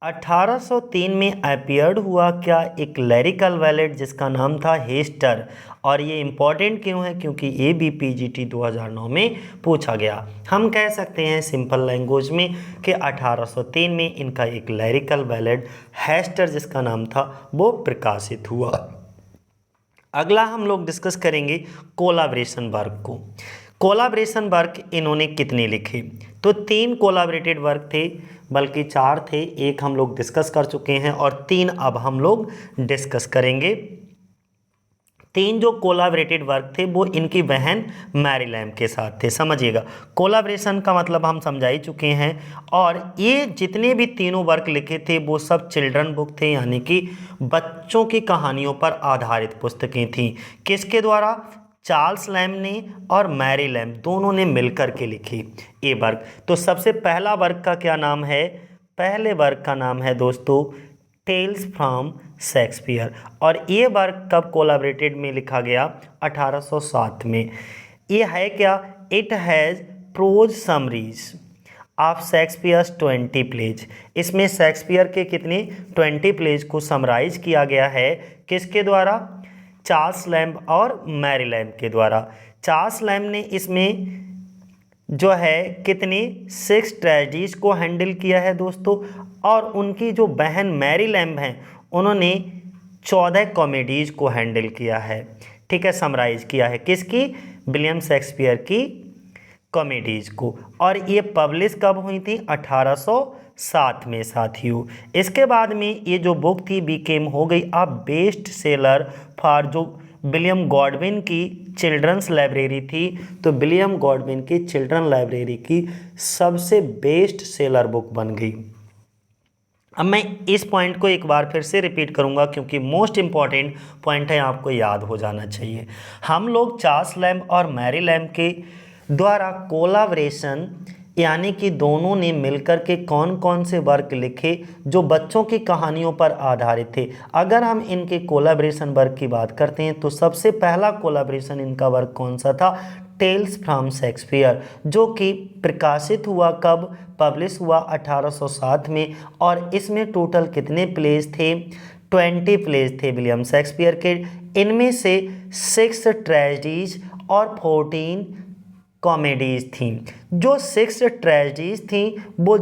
1803 में अपीयर्ड हुआ क्या एक लैरिकल बैलेड जिसका नाम था हेस्टर। और ये इम्पॉर्टेंट क्यों है? क्योंकि ये भी पीजीटी 2009 में पूछा गया। हम कह सकते हैं सिंपल लैंग्वेज में कि 1803 में इनका एक लैरिकल बैलेड हेस्टर जिसका नाम था वो प्रकाशित हुआ। अगला हम लोग डिस्कस करेंगे कोलाब्रेशन वर्क को। कोलाब्रेशन वर्क इन्होंने कितने लिखे? तो 3 कोलाबरेटेड वर्क थे, बल्कि 4 थे। एक हम लोग डिस्कस कर चुके हैं और 3 अब हम लोग डिस्कस करेंगे। 3 जो कोलाबरेटेड वर्क थे वो इनकी बहन मैरी लैम्ब के साथ थे। समझिएगा, कोलाब्रेशन का मतलब हम समझा ही चुके हैं। और ये जितने भी तीनों वर्क लिखे थे वो सब चिल्ड्रन बुक थे, यानी कि बच्चों की कहानियों पर आधारित पुस्तकें थीं। किसके द्वारा? चार्ल्स लैम्ब ने और मैरी लैम्ब दोनों ने मिलकर के लिखी ये वर्क। तो सबसे पहला वर्क का क्या नाम है? पहले वर्क का नाम है दोस्तों टेल्स फ्रॉम शेक्सपियर। और ये वर्क कब कोलैबोरेटेड में लिखा गया? 1807 में। ये है क्या? It has prose summaries of Shakespeare's 20 plays. इसमें शेक्सपियर के कितने 20 प्लेज को समराइज किया गया है। किसके द्वारा? चार्ल्स लैम्ब और मैरी लैम्ब के द्वारा। चार्ल्स लैम्ब ने इसमें जो है कितनी 6 ट्रेजेडीज को हैंडल किया है दोस्तों। और उनकी जो बहन मैरी लैम्ब हैं उन्होंने 14 कॉमेडीज को हैंडल किया है। ठीक है, समराइज किया है। किसकी? विलियम शेक्सपियर की कॉमेडीज को। और ये पब्लिश कब हुई थी? 1807 में साथियों। इसके बाद में ये जो बुक थी बीकेम हो गई अ बेस्ट सेलर फॉर जो विलियम गॉडविन की चिल्ड्रंस लाइब्रेरी थी। तो विलियम गॉडविन की चिल्ड्रन लाइब्रेरी की सबसे बेस्ट सेलर बुक बन गई। अब मैं इस पॉइंट को एक बार फिर से रिपीट करूंगा क्योंकि मोस्ट इंपॉर्टेंट पॉइंट है, आपको याद हो जाना चाहिए। हम लोग चार्ल्स लैम्ब और मैरी लैम्ब के द्वारा कोलाब्रेशन यानी कि दोनों ने मिलकर के कौन कौन से वर्क लिखे जो बच्चों की कहानियों पर आधारित थे। अगर हम इनके कोलाब्रेशन वर्क की बात करते हैं तो सबसे पहला कोलाब्रेशन इनका वर्क कौन सा था? टेल्स फ्रॉम शेक्सपियर, जो कि प्रकाशित हुआ कब? पब्लिश हुआ 1807 में। और इसमें टोटल कितने प्लेज थे? 20 प्लेज थे विलियम शेक्सपियर के। इनमें से 6 ट्रेजेडीज और 14 कॉमेडीज थी। जो 6 ट्रेजेडीज थी वो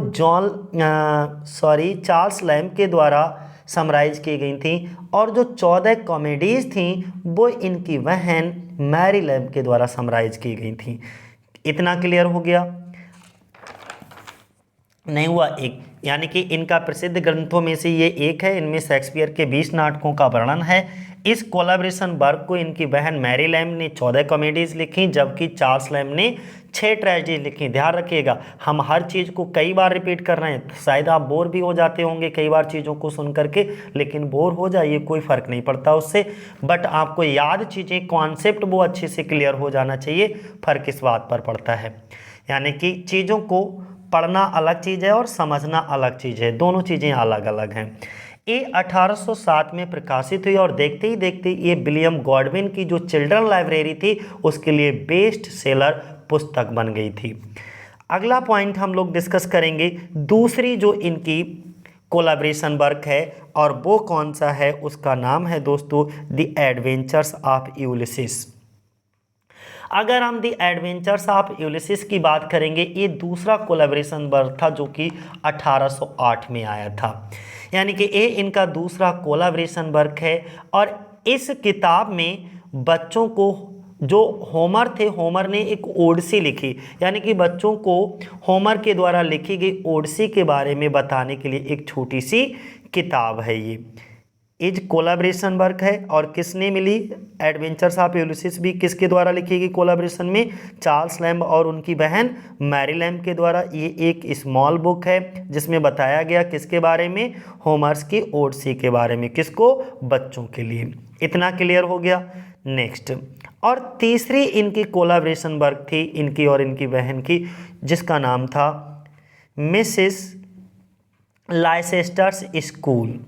चार्ल्स लैम्ब के द्वारा समराइज की गई थी। और जो 14 कॉमेडीज थी वो इनकी बहन मैरी लैम्ब के द्वारा समराइज की गई थी। इतना क्लियर हो गया? नहीं हुआ? एक यानी कि इनका प्रसिद्ध ग्रंथों में से ये एक है। इनमें शेक्सपियर के 20 नाटकों का वर्णन है। इस कोलैबोरेशन वर्क को इनकी बहन मैरी लैम्ब ने 14 कॉमेडीज लिखी, जबकि चार्ल्स लैम्ब ने 6 ट्रेजेडीज लिखी। ध्यान रखिएगा, हम हर चीज़ को कई बार रिपीट कर रहे हैं। शायद आप बोर भी हो जाते होंगे कई बार चीज़ों को सुन करके, लेकिन बोर हो जाइए, कोई फ़र्क नहीं पड़ता उससे। बट आपको याद चीज़ें, कॉन्सेप्ट वो अच्छे से क्लियर हो जाना चाहिए। फ़र्क इस बात पर पड़ता है, यानी कि चीज़ों को पढ़ना अलग चीज़ है और समझना अलग चीज़ है, दोनों चीज़ें अलग अलग हैं। ये 1807 में प्रकाशित हुई और देखते ही देखते ये विलियम गॉडविन की जो चिल्ड्रन लाइब्रेरी थी उसके लिए बेस्ट सेलर पुस्तक बन गई थी। अगला पॉइंट हम लोग डिस्कस करेंगे दूसरी जो इनकी कोलैबोरेशन वर्क है, और वो कौन सा है? उसका नाम है दोस्तों द एडवेंचर्स ऑफ यूलिसिस। अगर हम दी एडवेंचर्स ऑफ यूलिसिस की बात करेंगे, ये दूसरा कोलैबोरेशन वर्क था जो कि 1808 में आया था, यानी कि ये इनका दूसरा कोलैबोरेशन वर्क है। और इस किताब में बच्चों को जो होमर थे, होमर ने एक ओडिसी लिखी, यानी कि बच्चों को होमर के द्वारा लिखी गई ओडिसी के बारे में बताने के लिए एक छोटी सी किताब है। ये इज कोलैबोरेशन वर्क है। और किसने मिली? एडवेंचर्स ऑफ यूलिसिस भी किसके द्वारा लिखी गई कोलैबोरेशन में? चार्ल्स लैम्ब और उनकी बहन मैरी लैम्ब के द्वारा। ये एक स्मॉल बुक है जिसमें बताया गया किसके बारे में? होमर्स की ओडिसी के बारे में। किसको? बच्चों के लिए। इतना क्लियर हो गया? नेक्स्ट, और तीसरी इनकी कोलाब्रेशन वर्क थी इनकी और इनकी बहन की, जिसका नाम था मिसेस लाइसेस्टर्स स्कूल।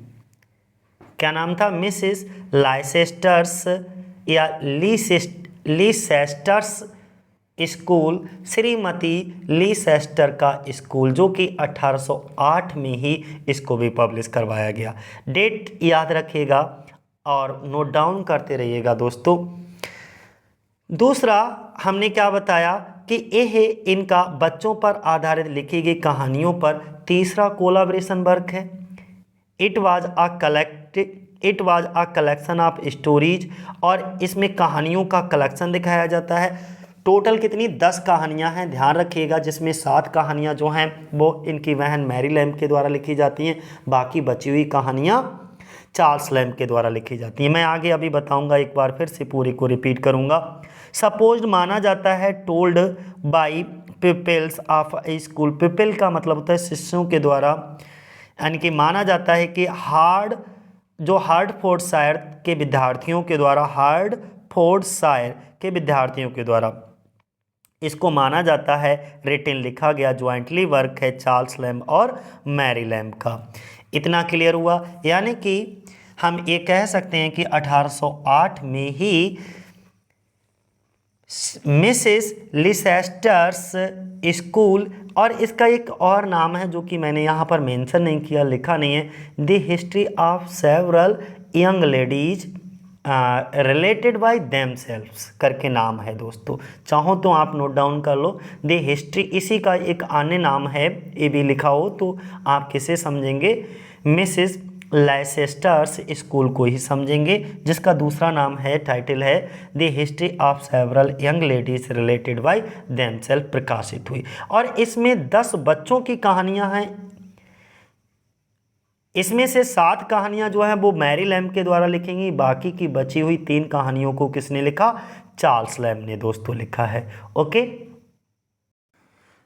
क्या नाम था? मिसेस लाइसेस्टर्स या लीसेस्टर्स स्कूल, श्रीमती लीसेस्टर का स्कूल, जो कि 1808 में ही इसको भी पब्लिश करवाया गया। डेट याद रखिएगा और नोट डाउन करते रहिएगा दोस्तों। दूसरा हमने क्या बताया कि यह इनका बच्चों पर आधारित लिखी गई कहानियों पर तीसरा कोलाब्रेशन वर्क है। It was a collection of stories, और इसमें कहानियों का कलेक्शन दिखाया जाता है। टोटल कितनी? 10 कहानियां हैं, ध्यान रखिएगा, जिसमें 7 कहानियां जो हैं वो इनकी बहन मैरी लैम्ब के द्वारा लिखी जाती हैं, बाकी बची हुई कहानियां चार्ल्स लैम्ब के द्वारा लिखी जाती हैं। मैं आगे अभी बताऊंगा, एक बार फिर से पूरी को रिपीट करूंगा। सपोज्ड माना जाता है, told by pupils of a school. Pupil का मतलब होता है शिष्यों के द्वारा, यानी कि माना जाता है कि हार्डफोर्डशायर के विद्यार्थियों के द्वारा इसको माना जाता है रिटन, लिखा गया ज्वाइंटली वर्क है चार्ल्स लैम्ब और मैरी लैम्ब का। इतना क्लियर हुआ? यानी कि हम ये कह सकते हैं कि 1808 में ही मिसेस लिसेस्टर्स स्कूल, और इसका एक और नाम है जो कि मैंने यहाँ पर मेंशन नहीं किया, लिखा नहीं है, the history of several young ladies related by themselves करके नाम है दोस्तों। चाहो तो आप नोट डाउन कर लो, द हिस्ट्री, इसी का एक अन्य नाम है, ये भी लिखा हो तो आप किसे समझेंगे? मिसेस लाइसेस्टर्स स्कूल को ही समझेंगे, जिसका दूसरा नाम है, टाइटल है the history of several young ladies related by themselves, प्रकाशित हुई। और इसमें 10 बच्चों की कहानियां हैं। इसमें से 7 कहानियां जो है वो मैरी लैम्ब के द्वारा लिखेंगी, बाकी की बची हुई 3 कहानियों को किसने लिखा? चार्ल्स लैम्ब ने दोस्तों लिखा है। ओके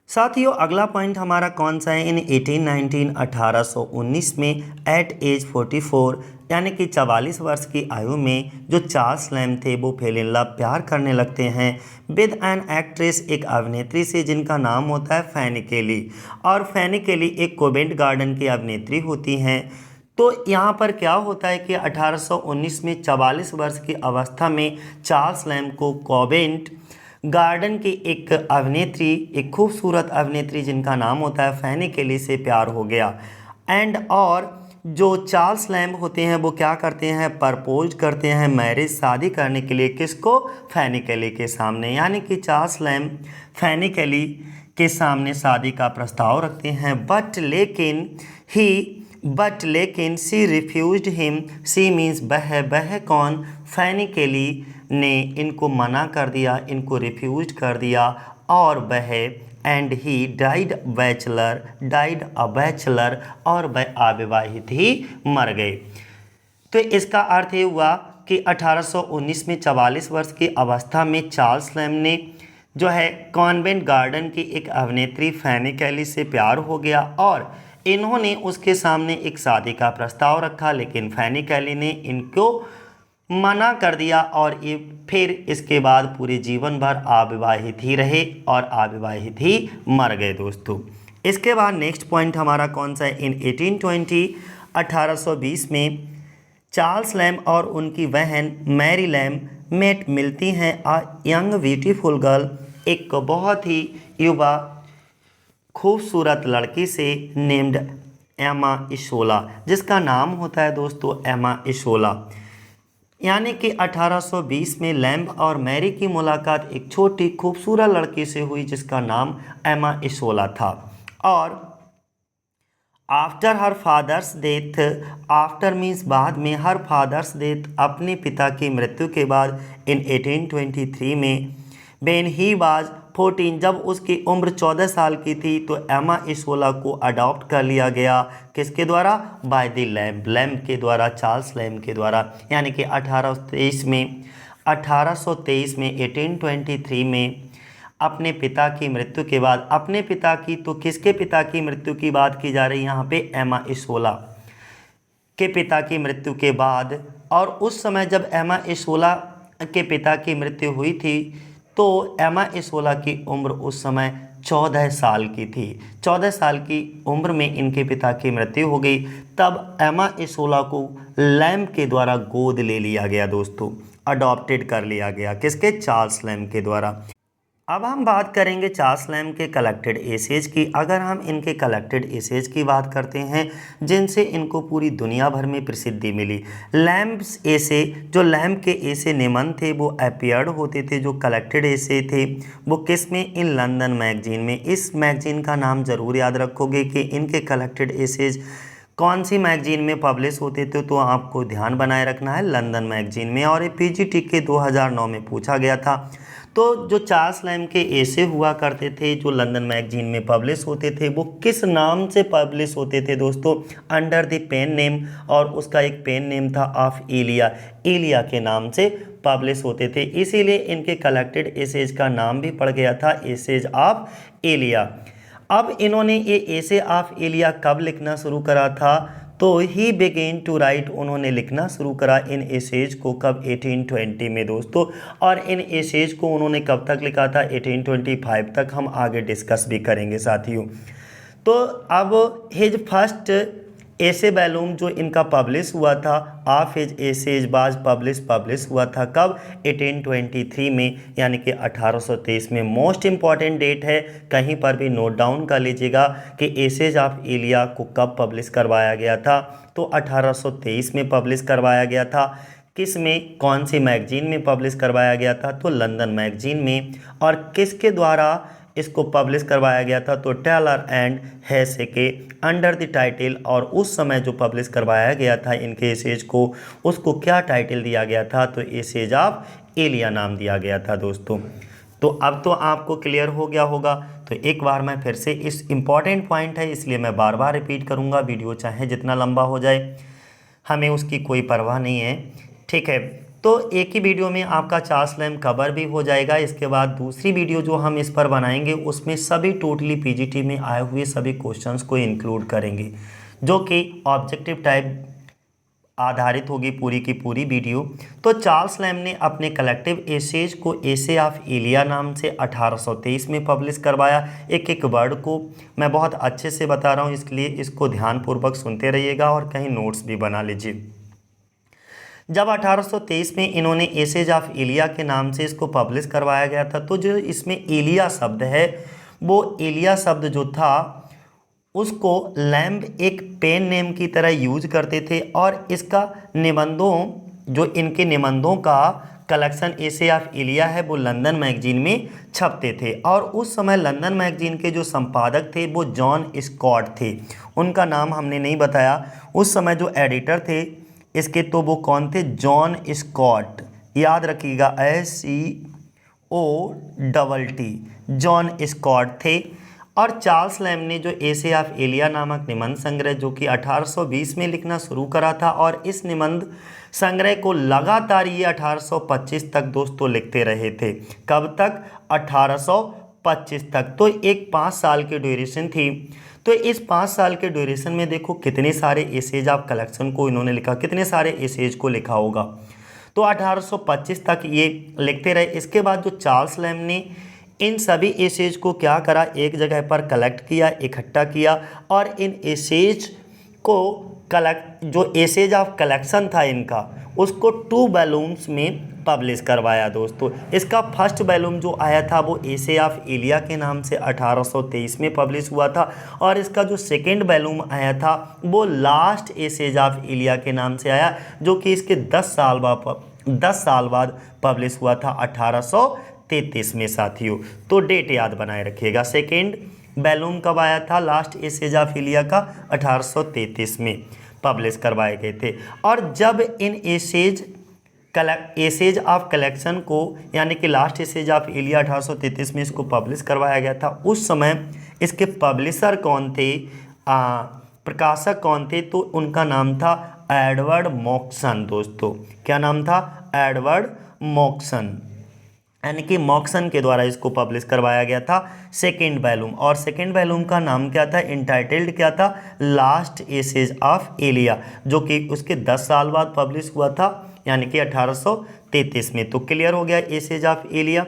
साथियों, अगला पॉइंट हमारा कौन सा है? इन 1819 में एट एज 44, यानी कि 44 वर्ष की आयु में जो चार्ल्स लैम्ब थे वो फेल इन लव, प्यार करने लगते हैं विद एन एक्ट्रेस, एक अभिनेत्री से जिनका नाम होता है फैनी केली। और फैनी केली एक कोवेंट गार्डन की अभिनेत्री होती हैं। तो यहाँ पर क्या होता है कि 1819 में 44 वर्ष की अवस्था में चार्ल्स लैम्ब को कोवेंट गार्डन की एक अभिनेत्री, एक खूबसूरत अभिनेत्री जिनका नाम होता है फैनी केली से प्यार हो गया। एंड और जो चार्ल्स लैम्ब होते हैं वो क्या करते हैं? प्रपोज करते हैं मैरिज, शादी करने के लिए, किसको? फैनी केली के सामने। यानी कि चार्ल्स लैम्ब फैनी केली के सामने शादी का प्रस्ताव रखते हैं, बट लेकिन सी रिफ्यूज्ड हिम। सी मीन्स वह कौन? फैनी केली ने इनको मना कर दिया, इनको रिफ्यूज कर दिया, और वह and he died a bachelor, और वह अविवाहित ही मर गए। तो इसका अर्थ ये हुआ कि 1819 में 44 वर्ष की अवस्था में चार्ल्स लैम्ब ने जो है कॉन्वेंट गार्डन की एक अभिनेत्री फैनी केली से प्यार हो गया, और इन्होंने उसके सामने एक शादी का प्रस्ताव रखा, लेकिन फैनी केली ने इनको मना कर दिया, और ये फिर इसके बाद पूरे जीवन भर अविवाहित ही रहे और अविवाहित ही मर गए दोस्तों। इसके बाद नेक्स्ट पॉइंट हमारा कौन सा है? इन 1820 में चार्ल्स लैम्ब और उनकी बहन मैरी लैम्ब मिलती हैं अ यंग ब्यूटीफुल गर्ल, एक बहुत ही युवा खूबसूरत लड़की से नेम्ड एमा इशोला, जिसका नाम होता है दोस्तों एमा इशोला। यानी कि 1820 में लैम्ब और मैरी की मुलाकात एक छोटी खूबसूरत लड़की से हुई जिसका नाम एमा इशोला था। और after her father's death, after means बाद में, हर फादर्स डेथ, अपने पिता की मृत्यु के बाद, इन 1823 में, व्हेन ही वाज 14, जब उसकी उम्र 14 साल की थी, तो एमा इशोला को अडॉप्ट कर लिया गया, किसके द्वारा? बाय द लैम्ब के द्वारा, चार्ल्स लैम्ब के द्वारा। यानी कि 1823 में 1823 में अपने पिता की मृत्यु के बाद, अपने पिता की, तो किसके पिता की मृत्यु की बात की जा रही है यहाँ पे? एमा इशोला के पिता की मृत्यु के बाद। और उस समय जब एमा इशोला के पिता की मृत्यु हुई थी तो एमा इसोला की उम्र उस समय 14 साल की थी। 14 साल की उम्र में इनके पिता की मृत्यु हो गई। तब एमा इसोला को लैम्ब के द्वारा गोद ले लिया गया दोस्तों, अडॉप्टेड कर लिया गया। किसके? चार्ल्स लैम्ब के द्वारा। अब हम बात करेंगे चार्ल्स लैम्ब के कलेक्टेड एसेज की। अगर हम इनके कलेक्टेड एसेज की बात करते हैं जिनसे इनको पूरी दुनिया भर में प्रसिद्धि मिली, लैम्ब्स एसे, जो लैम्ब के एसे निबंध थे वो अपीयर्ड होते थे, जो कलेक्टेड एसे थे वो किस में? इन लंदन मैगजीन में। इस मैगजीन का नाम जरूर याद रखोगे कि इनके कलेक्टेड एसेज कौन सी मैगजीन में पब्लिश होते थे, तो आपको ध्यान बनाए रखना है, लंदन मैगजीन में। और ये पीजीटी के 2009 में पूछा गया था। तो जो चार्ल्स लैम्ब के ऐसे हुआ करते थे जो लंदन मैगजीन में पब्लिश होते थे वो किस नाम से पब्लिश होते थे दोस्तों? अंडर द पेन नेम, और उसका एक पेन नेम था ऑफ एलिया, एलिया के नाम से पब्लिश होते थे। इसीलिए इनके कलेक्टेड एसेज का नाम भी पड़ गया था एसेज ऑफ एलिया। अब इन्होंने ये एसे ऑफ एलिया कब लिखना शुरू करा था? तो ही बिगेन टू राइट, उन्होंने लिखना शुरू करा इन एसेज को कब? 1820 में दोस्तों। और इन एसेज को उन्होंने कब तक लिखा था? 1825 तक। हम आगे डिस्कस भी करेंगे साथियों। तो अब हिज फर्स्ट एसे वैल्यूम जो इनका पब्लिश हुआ था, ऑफ हिज एसेज बाज पब्लिश हुआ था कब? 1823 में, यानी कि 1823 में। मोस्ट इंपॉर्टेंट डेट है, कहीं पर भी नोट डाउन कर लीजिएगा कि एसेज ऑफ एलिया को कब पब्लिश करवाया गया था। तो 1823 में पब्लिश करवाया गया था। किस में? कौन सी मैगजीन में पब्लिश करवाया गया था? तो लंदन मैगजीन में। और किसके द्वारा इसको पब्लिश करवाया गया था? तो टेलर एंड हेसे के अंडर द टाइटल। और उस समय जो पब्लिश करवाया गया था इनके एसेज को, उसको क्या टाइटल दिया गया था? तो एसेज ऑफ एलिया नाम दिया गया था दोस्तों। तो अब तो आपको क्लियर हो गया होगा। तो एक बार मैं फिर से, इस इम्पॉर्टेंट पॉइंट है इसलिए मैं बार बार रिपीट करूँगा, वीडियो चाहे जितना लंबा हो जाए हमें उसकी कोई परवाह नहीं है, ठीक है। तो एक ही वीडियो में आपका चार्ल्स लैम्ब कवर भी हो जाएगा। इसके बाद दूसरी वीडियो जो हम इस पर बनाएंगे उसमें सभी टोटली पीजीटी में आए हुए सभी क्वेश्चंस को इंक्लूड करेंगे, जो कि ऑब्जेक्टिव टाइप आधारित होगी पूरी की पूरी वीडियो। तो चार्ल्स लैम्ब ने अपने कलेक्टिव एसेज को एसे ऑफ एलिया नाम से 1823 में पब्लिश करवाया। एक एक वर्ड को मैं बहुत अच्छे से बता रहा हूँ, इसलिए इसको ध्यानपूर्वक सुनते रहिएगा और कहीं नोट्स भी बना लीजिए। जब 1823 में इन्होंने एसेज ऑफ एलिया के नाम से इसको पब्लिश करवाया गया था, तो जो इसमें एलिया शब्द है, वो एलिया शब्द जो था उसको लैम्ब एक पेन नेम की तरह यूज करते थे। और इसका निबंधों, जो इनके निबंधों का कलेक्शन एसे ऑफ एलिया है, वो लंदन मैगजीन में छपते थे। और उस समय लंदन मैगजीन के जो संपादक थे वो जॉन स्कॉट थे। उनका नाम हमने नहीं बताया। उस समय जो एडिटर थे इसके, तो वो कौन थे? जॉन स्कॉट, याद रखिएगा, SCOTT, जॉन स्कॉट थे। और चार्ल्स लैम्ब ने जो एसे ऑफ एलिया नामक निबंध संग्रह जो कि 1820 में लिखना शुरू करा था, और इस निबंध संग्रह को लगातार ये 1825 तक दोस्तों लिखते रहे थे। कब तक? 1825 तक। तो एक 5 साल की ड्यूरेशन थी। तो इस 5 साल के ड्यूरेशन में देखो कितने सारे एसेज ऑफ कलेक्शन को इन्होंने लिखा, कितने सारे एसेज को लिखा होगा। तो 1825 तक ये लिखते रहे। इसके बाद जो चार्ल्स लैम्ब ने इन सभी एसेज को क्या करा? एक जगह पर कलेक्ट किया, इकट्ठा किया, और इन एसेज को जो एसेज ऑफ कलेक्शन था इनका, उसको 2 वॉल्यूम्स में पब्लिश करवाया दोस्तों। इसका फर्स्ट वॉल्यूम जो आया था वो एसे ऑफ एलिया के नाम से 1823 में पब्लिश हुआ था। और इसका जो सेकेंड वॉल्यूम आया था वो लास्ट एसेज ऑफ एलिया के नाम से आया, जो कि इसके 10 साल बाद पब्लिश हुआ था 1833 में साथियों। तो डेट याद बनाए रखिएगा। सेकेंड वॉल्यूम कब आया था लास्ट एसेज ऑफ एलिया का? 1833 में पब्लिश करवाए गए थे। और जब इन एसेज ऑफ कलेक्शन को, यानी कि लास्ट एसेज ऑफ एलिया 1833 में इसको पब्लिश करवाया गया था, उस समय इसके पब्लिशर कौन थे, प्रकाशक कौन थे? तो उनका नाम था एडवर्ड मॉक्सन दोस्तों। क्या नाम था? एडवर्ड मॉक्सन, यानी कि मॉक्सन के द्वारा इसको पब्लिश करवाया गया था सेकेंड वॉल्यूम। और सेकेंड वॉल्यूम का नाम क्या था? इंटाइटल्ड क्या था? लास्ट एसेज ऑफ एलिया, जो कि उसके 10 साल बाद पब्लिश हुआ था, यानी कि 1833 में। तो क्लियर हो गया एसेज ऑफ एलिया।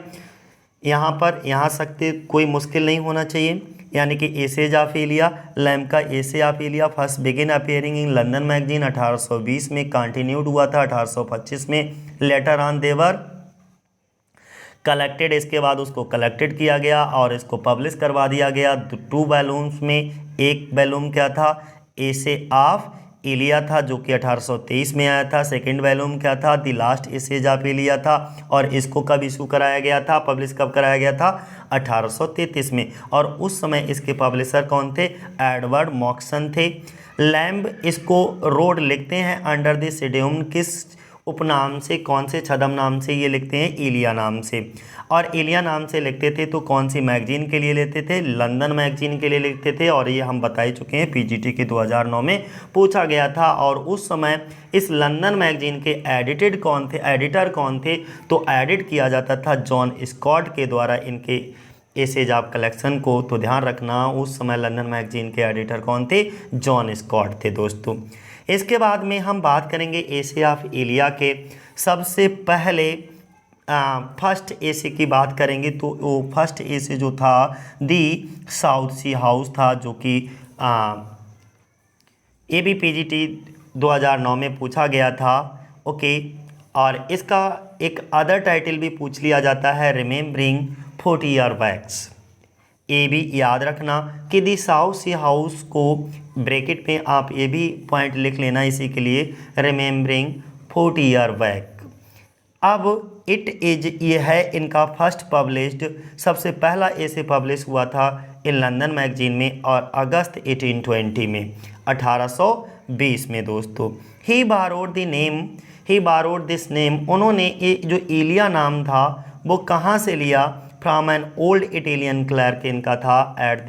यहाँ पर यहाँ सकते कोई मुश्किल नहीं होना चाहिए, यानी कि एसेज ऑफ एलिया, लैम्ब का essay of Elia first begin appearing in London magazine 1820 में, कंटिन्यूड हुआ था 1825 में, लेटर ऑन देवर कलेक्टेड, इसके बाद उसको कलेक्टेड किया गया और इसको पब्लिश करवा दिया गया 2 वॉल्यूम्स में। एक वॉल्यूम क्या था, एसे ऑफ एलिया था, जो कि 1823 में आया था। सेकंड वॉल्यूम क्या था, the last essays of Elia था, और इसको कब इशू कराया गया था, पब्लिश कब कराया गया था, 1833 में। और उस समय इसके पब्लिशर कौन थे, एडवर्ड मॉक्सन थे। लैम्ब इसको रोड लिखते हैं अंडर द सीड्यूम, किस उपनाम से, कौन से छद्म नाम से ये लिखते हैं, एलिया नाम से। और एलिया नाम से लिखते थे तो कौन सी मैगजीन के लिए लेते थे, लंदन मैगजीन के लिए लिखते थे, और ये हम बता ही चुके हैं पीजीटी के 2009 में पूछा गया था। और उस समय इस लंदन मैगजीन के एडिटर कौन थे, तो एडिट किया जाता था जॉन स्कॉट के द्वारा इनके एसेज ऑफ कलेक्शन को। तो ध्यान रखना उस समय लंदन मैगजीन के एडिटर कौन थे, जॉन स्कॉट थे दोस्तों। इसके बाद में हम बात करेंगे एसे ऑफ एलिया के। सबसे पहले फर्स्ट एसे की बात करेंगे तो वो फर्स्ट एसे जो था दी साउथ सी हाउस था, जो कि ABPGT 2009 में पूछा गया था। ओके, और इसका एक अदर टाइटल भी पूछ लिया जाता है, रिमेम्बरिंग 40 ईयर वैक्स। ये भी याद रखना कि दी साउथ सी हाउस को ब्रैकेट में आप ये भी पॉइंट लिख लेना इसी के लिए, रिमेम्बरिंग 40 ईयर बैक। अब इट इज ये है इनका फर्स्ट पब्लिश्ड, सबसे पहला ऐसे पब्लिश हुआ था इन लंदन मैगजीन में, और अगस्त 1820 में, 1820 में दोस्तों। ही बारोड दिस नेम, उन्होंने ये जो एलिया नाम था वो कहाँ से लिया, from an old Italian clerk, इनका था at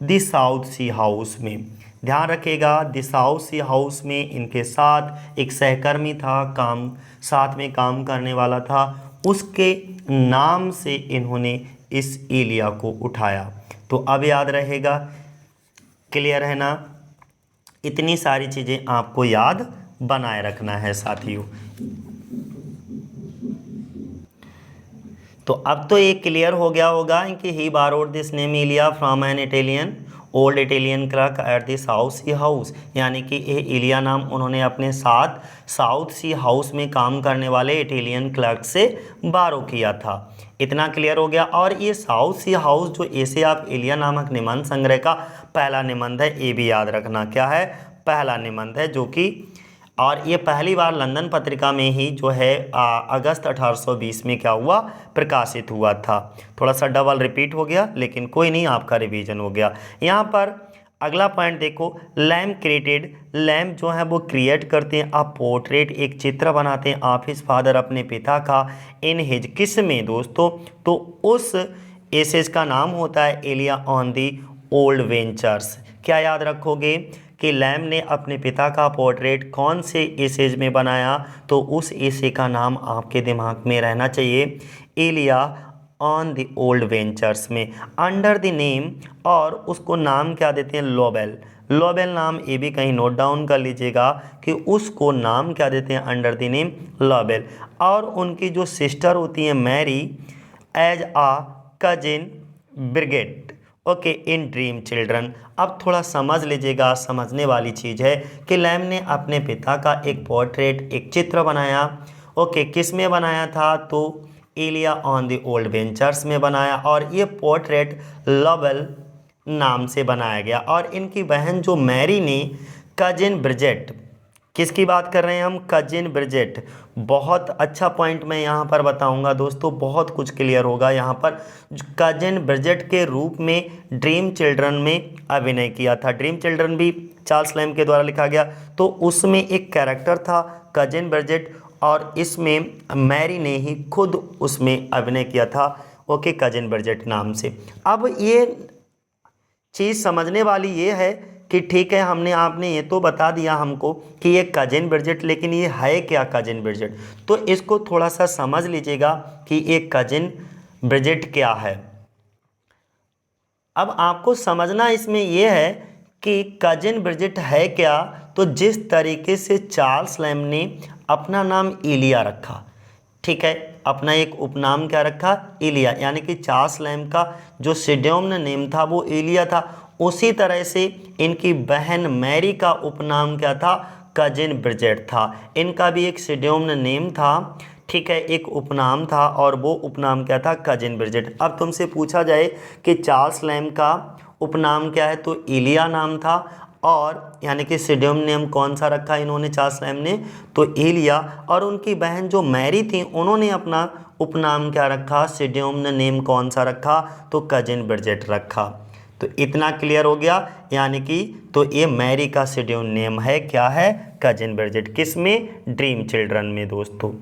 the South Sea House में। ध्यान रखिएगा, द साउथ सी हाउस में इनके साथ एक सहकर्मी था, साथ में काम करने वाला था, उसके नाम से इन्होंने इस एलिया को उठाया। तो अब याद रहेगा, क्लियर है ना, इतनी सारी चीज़ें आपको याद बनाए रखना है साथियों। तो अब तो ये क्लियर हो गया होगा कि he borrowed this name Elia from an Italian old Italian clerk at the South Sea House, यानी कि ये एलिया नाम उन्होंने अपने साथ साउथ सी हाउस में काम करने वाले इटालियन क्लर्क से बारो किया था। इतना क्लियर हो गया। और ये साउथ सी हाउस जो एसे ऑफ एलिया नामक निबंध संग्रह का पहला निबंध है, ये भी याद रखना क्या है, पहला निबंध है, जो कि और ये पहली बार लंदन पत्रिका में ही जो है अगस्त 1820 में क्या हुआ, प्रकाशित हुआ था। थोड़ा सा डबल रिपीट हो गया, लेकिन कोई नहीं, आपका रिवीजन हो गया। यहाँ पर अगला पॉइंट देखो, लैम्ब जो है वो क्रिएट करते हैं अ पोर्ट्रेट, एक चित्र बनाते हैं ऑफ हिज फादर, अपने पिता का, इन हिज, किस में दोस्तों, तो उस एसेज का नाम होता है Elia on the old benchers. क्या याद रखोगे कि लैम्ब ने अपने पिता का पोर्ट्रेट कौन से एसेज में बनाया, तो उस एसे का नाम आपके दिमाग में रहना चाहिए, Elia on the old benchers में, अंडर द नेम, और उसको नाम क्या देते हैं, लोबेल नाम, ये भी कहीं नोट डाउन कर लीजिएगा कि उसको नाम क्या देते हैं, अंडर द नेम लोबेल। और उनकी जो सिस्टर होती हैं Mary, as a cousin Bridget, okay, in dream children. अब थोड़ा समझ लीजिएगा, समझने वाली चीज़ है कि लैम्ब ने अपने पिता का एक पोर्ट्रेट, एक चित्र बनाया। ओके, किस में बनाया था, तो Elia on the old benchers में बनाया, और ये पोर्ट्रेट लोबेल नाम से बनाया गया। और इनकी बहन जो मैरी ने कजिन ब्रिजेट, किसकी बात कर रहे हैं हम, कजिन ब्रिजेट। बहुत अच्छा पॉइंट मैं यहाँ पर बताऊँगा दोस्तों, बहुत कुछ क्लियर होगा यहाँ पर। कजिन ब्रिजेट के रूप में ड्रीम चिल्ड्रन में अभिनय किया था। ड्रीम चिल्ड्रन भी चार्ल्स लैम्ब के द्वारा लिखा गया, तो उसमें एक कैरेक्टर था कजिन ब्रिजेट, और इसमें मैरी ने ही खुद उसमें अभिनय किया था, ओके, कजिन ब्रिजेट नाम से। अब ये चीज़ समझने वाली ये है कि ठीक है, आपने ये तो बता दिया हमको कि ये कजिन ब्रिजेट, लेकिन ये है क्या कजिन ब्रिजेट, तो इसको थोड़ा सा समझ लीजिएगा कि ये कजिन ब्रिजेट क्या है। अब आपको समझना इसमें यह है कि कजिन ब्रिजेट है क्या, तो जिस तरीके से चार्ल्स लैम्ब ने अपना नाम इलिया रखा। ठीक है, अपना एक उपनाम क्या रखा, इलिया, यानी कि चार्ल्स लैम्ब का जो सिडोम्न नेम था वो इलिया था। उसी तरह से इनकी बहन मैरी का उपनाम क्या था, कजिन ब्रिजेट था। इनका भी एक सिडोम्न नेम था, ठीक है, एक उपनाम था, और वो उपनाम क्या था, कजिन ब्रिजेट। अब तुमसे पूछा जाए कि चार्ल्स लैम्ब का उपनाम क्या है, तो इलिया नाम था, और यानी कि सिडोम्न नेम कौन सा रखा इन्होंने चार्ल्स लैम्ब ने, तो इलिया। और उनकी बहन जो मैरी थी उन्होंने अपना उपनाम क्या रखा, सिडोम्न नेम कौन सा रखा, तो कजिन ब्रिजेट रखा। तो इतना क्लियर हो गया, यानी कि तो ये मैरी का सिडोम्न नेम है, क्या है, कजिन ब्रिजेट। किस में, ड्रीम चिल्ड्रन में दोस्तों।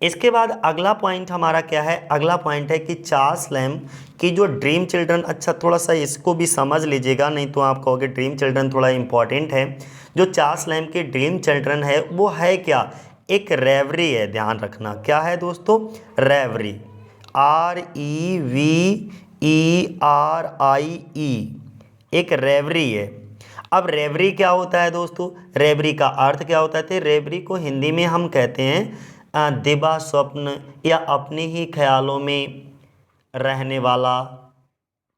इसके बाद अगला पॉइंट हमारा क्या है, अगला पॉइंट है कि चार्ल्स लैम्ब की जो ड्रीम चिल्ड्रन, अच्छा थोड़ा सा इसको भी समझ लीजिएगा, नहीं तो आप कहोगे ड्रीम चिल्ड्रन थोड़ा इंपॉर्टेंट है। जो चार्ल्स लैम्ब की ड्रीम चिल्ड्रन है वो है क्या, एक रेवरी है, ध्यान रखना, क्या है दोस्तों, रेवरी, REVERIE, एक रेवरी है। अब रेवरी क्या होता है दोस्तों, रेवरी का अर्थ क्या होता है, रेवरी को हिंदी में हम कहते हैं दिवा स्वप्न या अपने ही ख्यालों में रहने वाला,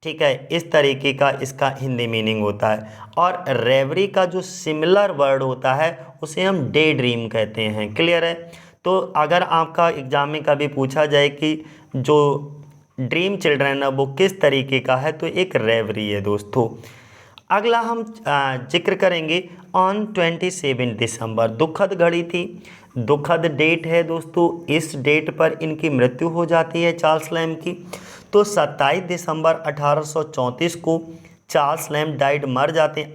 ठीक है, इस तरीके का इसका हिंदी मीनिंग होता है। और रेवरी का जो सिमिलर वर्ड होता है उसे हम डे ड्रीम कहते हैं। क्लियर है। तो अगर आपका एग्जाम में कभी पूछा जाए कि जो ड्रीम चिल्ड्रन है वो किस तरीके का है, तो एक रेवरी है दोस्तों। अगला हम जिक्र करेंगे ऑन 27 दिसंबर, दुखद घड़ी थी, दुखद डेट है दोस्तों। इस डेट पर इनकी मृत्यु हो जाती है चार्ल्स लैम्ब की। तो 27 दिसंबर 1834 को चार्ल्स लैम्ब डाइड, मर जाते हैं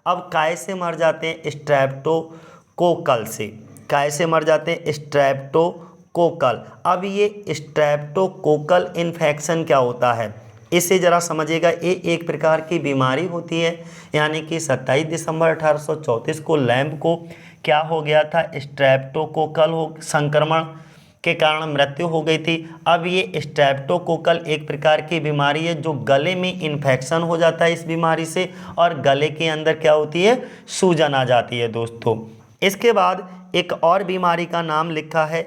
अब कैसे मर जाते हैं, स्ट्रेप्टोकोकल से। कैसे मर जाते हैं, स्ट्रेप्टोकोकल। अब ये स्ट्रेप्टोकोकल इन्फेक्शन क्या होता है, इसे ज़रा समझिएगा। ये एक प्रकार की बीमारी होती है, यानी कि 27 दिसंबर 1834 को लैम्ब को क्या हो गया था, स्ट्रेप्टोकोकल संक्रमण के कारण मृत्यु हो गई थी। अब ये स्ट्रेप्टोकोकल एक प्रकार की बीमारी है जो गले में इन्फेक्शन हो जाता है इस बीमारी से, और गले के अंदर क्या होती है, सूजन आ जाती है दोस्तों। इसके बाद एक और बीमारी का नाम लिखा है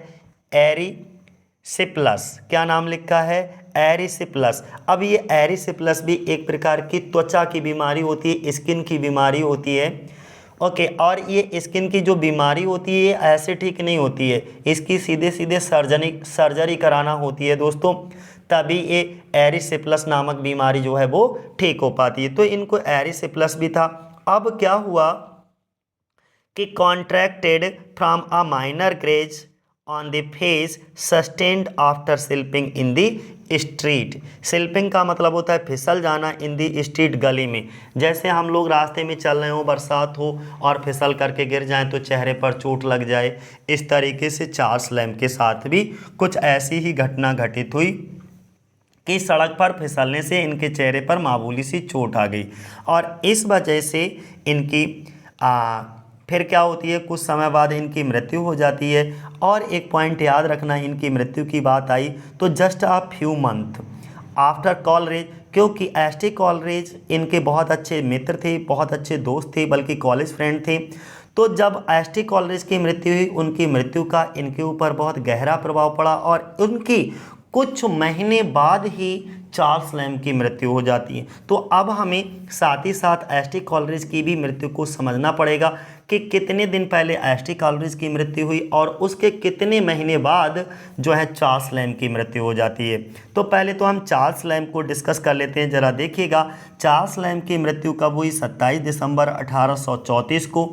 एरिसिप्लस। क्या नाम लिखा है, एरिसिप्लस। अब ये एरिसिप्लस भी एक प्रकार की त्वचा की बीमारी होती है, स्किन की बीमारी होती है। ओके, और ये स्किन की जो बीमारी होती है ये ऐसे ठीक नहीं होती है, इसकी सीधे सीधे सर्जरी कराना होती है दोस्तों, तभी ये एरिसिप्लस नामक बीमारी जो है वो ठीक हो पाती है। तो इनको एरिसिप्लस भी था। अब क्या हुआ कि contracted from a minor graze on the face sustained after slipping in the street. Slipping का मतलब होता है फिसल जाना, इन दी स्ट्रीट, गली में। जैसे हम लोग रास्ते में चल रहे हो, बरसात हो और फिसल करके गिर जाएं तो चेहरे पर चोट लग जाए, इस तरीके से चार्ल्स लैम्ब के साथ भी कुछ ऐसी ही घटना घटित हुई कि सड़क पर फिसलने से इनके चेहरे पर मामूली सी चोट आ गई, और इस वजह से इनकी फिर क्या होती है, कुछ समय बाद इनकी मृत्यु हो जाती है। और एक पॉइंट याद रखना, इनकी मृत्यु की बात आई तो just a few month after Coleridge, क्योंकि एसटी कॉलरेज इनके बहुत अच्छे मित्र थे, बहुत अच्छे दोस्त थे, बल्कि कॉलेज फ्रेंड थे। तो जब एसटी कॉलरेज की मृत्यु हुई, उनकी मृत्यु का इनके ऊपर बहुत गहरा प्रभाव पड़ा, और उनकी कुछ महीने बाद ही चार्ल्स लैम्ब की मृत्यु हो जाती है। तो अब हमें साथ ही साथ एसटी कॉलरेज की भी मृत्यु को समझना पड़ेगा कि कितने दिन पहले एसटी कॉलरेज की मृत्यु हुई और उसके कितने महीने बाद जो है चार्ल्स लैम्ब की मृत्यु हो जाती है। तो पहले तो हम चार्ल्स लैम्ब को डिस्कस कर लेते हैं। ज़रा देखिएगा, चार्ल्स लैम्ब की मृत्यु कब हुई, 27 दिसंबर 1834 को।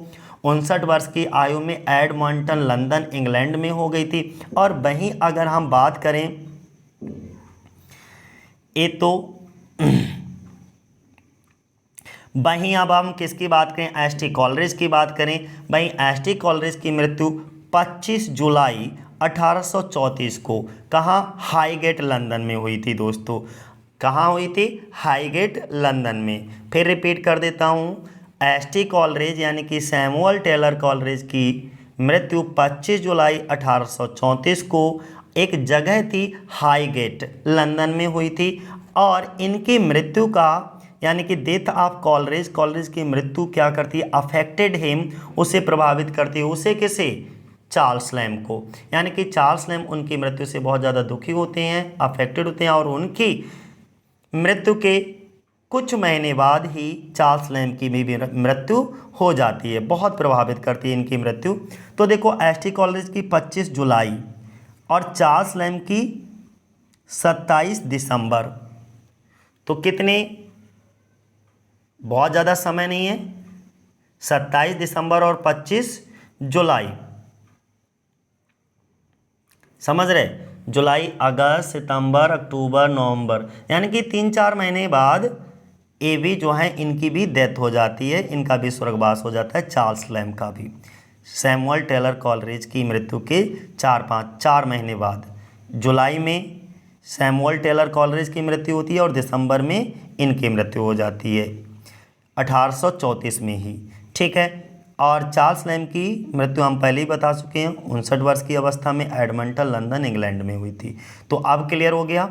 59 वर्ष की आयु में एडमंटन, लंदन, इंग्लैंड में हो गई थी। और वहीं अगर हम बात करें ये तो वहीं अब हम किसकी बात करें, एसटी कॉलरेज की बात करें। वहीं एसटी कॉलरेज की मृत्यु 25 जुलाई 1834 को कहाँ, हाईगेट, लंदन में हुई थी दोस्तों। कहाँ हुई थी, हाईगेट, लंदन में। फिर रिपीट कर देता हूँ, एसटी कॉलरेज यानी कि सैमुअल टेलर कॉलरेज की मृत्यु 25 जुलाई 1834 को एक जगह थी हाईगेट, लंदन में हुई थी। और इनकी मृत्यु का यानी कि डेथ ऑफ कॉलरेज, कॉलरेज की मृत्यु क्या करती है, अफेक्टेड हिम, उसे प्रभावित करती है, उसे किसे, चार्ल्स लैम को। यानी कि चार्ल्स लैम उनकी मृत्यु से बहुत ज़्यादा दुखी होते हैं, अफेक्टेड होते हैं, और उनकी मृत्यु के कुछ महीने बाद ही चार्ल्स लैम की भी मृत्यु हो जाती है, बहुत प्रभावित करती है इनकी मृत्यु। तो देखो एसटी कॉलरेज की 25 जुलाई और चार्ल्स लैम की 27 दिसंबर, तो कितने, बहुत ज़्यादा समय नहीं है, 27 दिसंबर और 25 जुलाई, समझ रहे, जुलाई, अगस्त, सितंबर, अक्टूबर, नवंबर, यानी कि 3-4 महीने बाद ये भी जो है इनकी भी डेथ हो जाती है, इनका भी स्वर्गवास हो जाता है, चार्ल्स लैम का भी। सैमुअल टेलर कॉलरेज की मृत्यु के 4 महीने बाद जुलाई में सैमुअल टेलर कॉलरेज की मृत्यु होती है और दिसंबर में इनकी मृत्यु हो जाती है 1834 में ही, ठीक है। और चार्ल्स लैम की मृत्यु हम पहले ही बता चुके हैं, 59 वर्ष की अवस्था में एडमंटन, लंदन, इंग्लैंड में हुई थी। तो अब क्लियर हो गया।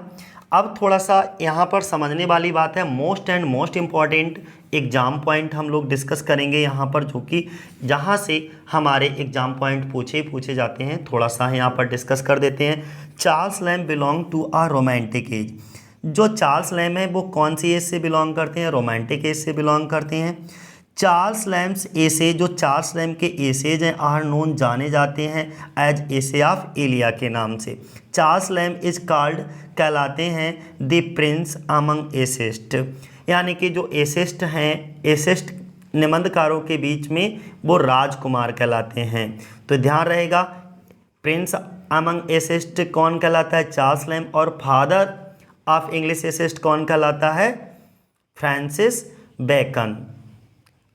अब थोड़ा सा यहाँ पर समझने वाली बात है, मोस्ट इम्पॉर्टेंट एग्जाम पॉइंट हम लोग डिस्कस करेंगे यहाँ पर, जो कि जहाँ से हमारे एग्जाम पॉइंट पूछे जाते हैं, थोड़ा सा यहाँ पर डिस्कस कर देते हैं। Charles Lamb belong to a romantic age, जो चार्ल्स लैम है वो कौन सी एज से बिलोंग करते हैं, रोमांटिक एज से बिलोंग करते हैं। चार्ल्स लैम्स एसे, जो चार्ल्स लैम के एसेज हैं, आर नोन, जाने जाते हैं एज एसे ऑफ एलिया के नाम से। चार्ल्स लैम इज कॉल्ड, कहलाते हैं द प्रिंस अमंग एसेस्ट, यानी कि जो एसेस्ट हैं, एसेस्ट निबंधकारों के बीच में वो राजकुमार कहलाते हैं। तो ध्यान रहेगा, प्रिंस अमंग एसेस्ट कौन कहलाता है, चार्ल्स लैम, और फादर ऑफ इंग्लिश एसेस्ट कौन कहलाता है, फ्रांसिस बेकन।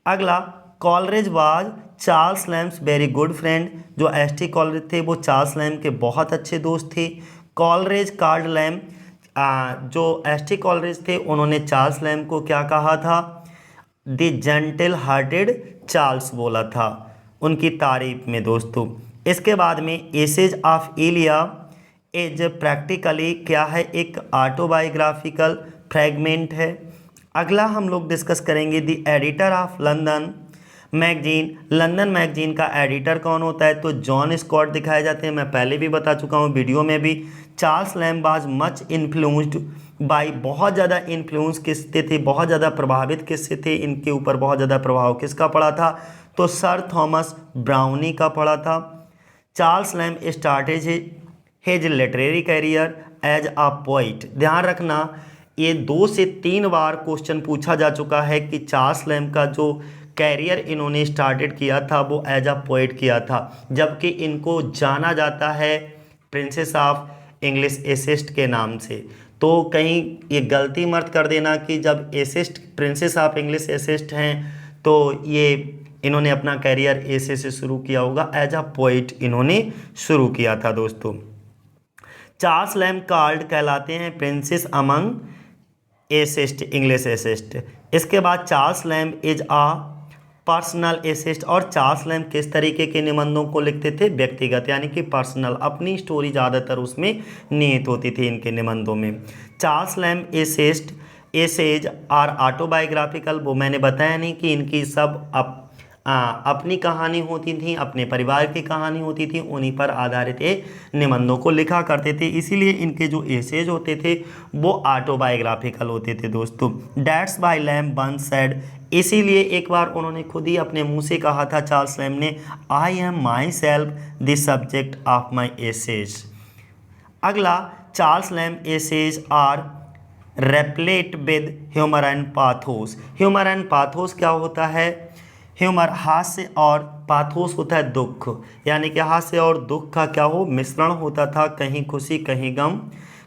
अगला, Coleridge was Charles Lamb's very good friend, जो एसटी कॉलरेज थे वो चार्ल्स लैम के बहुत अच्छे दोस्त थे। कॉलरेज कॉल्ड लैम, जो एसटी कॉलरेज थे उन्होंने चार्ल्स लैम को क्या कहा था, द जेंटल हार्टेड चार्ल्स बोला था उनकी तारीफ में दोस्तों। इसके बाद में essays of Elia as practically क्या है, एक ऑटोबायोग्राफिकल फ्रैगमेंट है। अगला हम लोग डिस्कस करेंगे the editor of London magazine, London magazine का एडिटर कौन होता है, तो जॉन स्कॉट दिखाए जाते हैं, मैं पहले भी बता चुका हूँ वीडियो में भी। Charles Lamb was much influenced by, बहुत ज़्यादा इन्फ्लुएंस किससे थे, बहुत ज़्यादा प्रभावित किससे थे, इनके ऊपर बहुत ज़्यादा प्रभाव किसका पड़ा था, तो सर थॉमस ब्राउनी का पड़ा था। Charles Lamb started his literary career as a poet, ध्यान रखना ये 2 से 3 बार क्वेश्चन पूछा जा चुका है कि चार्ल्स लैम का जो कैरियर इन्होंने स्टार्टेड किया था वो एज अ पोइट किया था, जबकि इनको जाना जाता है प्रिंसेस ऑफ इंग्लिश एसेस्ट के नाम से। तो कहीं ये गलती मत कर देना कि जब essayist princes of English essayist हैं तो ये इन्होंने अपना कैरियर ऐसे से शुरू किया होगा, एज अ पोइट इन्होंने शुरू किया था दोस्तों। चार्ल्स लैम कॉल्ड कहलाते हैं princes among essayist, English essayist. इसके बाद Charles Lamb is a personal essayist, और चार्ल्स लैम किस तरीके के निबंधों को लिखते थे, व्यक्तिगत, यानी कि पर्सनल, अपनी स्टोरी ज़्यादातर उसमें निहित होती थी इनके निबंधों में। Charles Lamb essayist essays are autobiographical, वो मैंने बताया नहीं कि इनकी सब अपनी कहानी होती थी, अपने परिवार की कहानी होती थी, उन्हीं पर आधारित ये निबंधों को लिखा करते थे, इसीलिए इनके जो एसेज होते थे वो ऑटोबायोग्राफिकल होते थे दोस्तों। That's why Lamb once said, इसीलिए एक बार उन्होंने खुद ही अपने मुंह से कहा था चार्ल्स लैम ने, I am myself the subject of my essays. अगला, Charles Lamb essays are replete with humour and pathos. Humour and pathos क्या होता है, ह्यूमर हास्य और पाथोस होता है दुख, यानी कि हास्य और दुख का क्या हो, मिश्रण होता था, कहीं खुशी कहीं गम,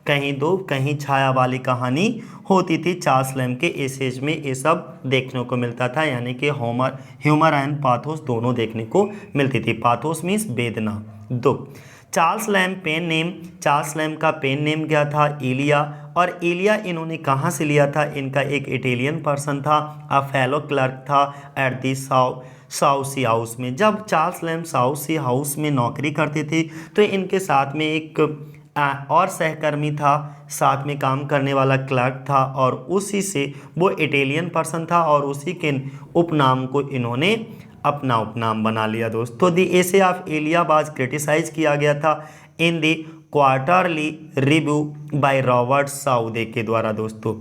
कहीं दुख कहीं छाया वाली कहानी होती थी। चार्ल्स लैम के एसेज में ये सब देखने को मिलता था, यानी कि ह्यूमर एंड पाथोस दोनों देखने को मिलती थी। पाथोस मीन्स वेदना, दुख। Charles Lamb pen name, Charles Lamb का पेन नेम क्या था, एलिया, और एलिया इन्होंने कहाँ से लिया था, इनका एक इटालियन पर्सन था, अ फेलो क्लर्क था एट दी साउसी हाउस में। जब चार्ल्स लैम साउसी हाउस में नौकरी करते थे तो इनके साथ में एक और सहकर्मी था, साथ में काम करने वाला क्लर्क था, और उसी से वो इटालियन पर्सन था और उसी के उपनाम को इन्होंने अपना उपनाम बना लिया दोस्तों। The essay of Elia was criticize किया गया था in the quarterly review by Robert Southey के द्वारा दोस्तों।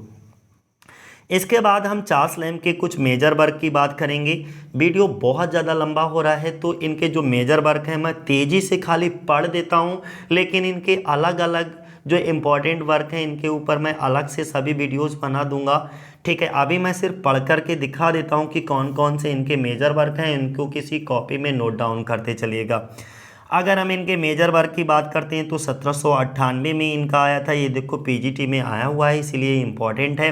इसके बाद हम चार्ल्स लैम्ब के कुछ मेजर वर्क की बात करेंगे। वीडियो बहुत ज़्यादा लंबा हो रहा है तो इनके जो मेजर वर्क हैं मैं तेज़ी से खाली पढ़ देता हूं, लेकिन इनके अलग अलग जो इम्पोर्टेंट वर्क हैं इनके ऊपर मैं अलग से सभी वीडियोस बना दूंगा। ठीक है, अभी मैं सिर्फ पढ़ करके दिखा देता हूं कि कौन कौन से इनके मेजर वर्क हैं, इनको किसी कॉपी में नोट डाउन करते चलिएगा। अगर हम इनके मेजर वर्क की बात करते हैं तो 1798 में इनका आया था, ये देखो पीजीटी में आया हुआ है इसलिए इम्पॉर्टेंट है।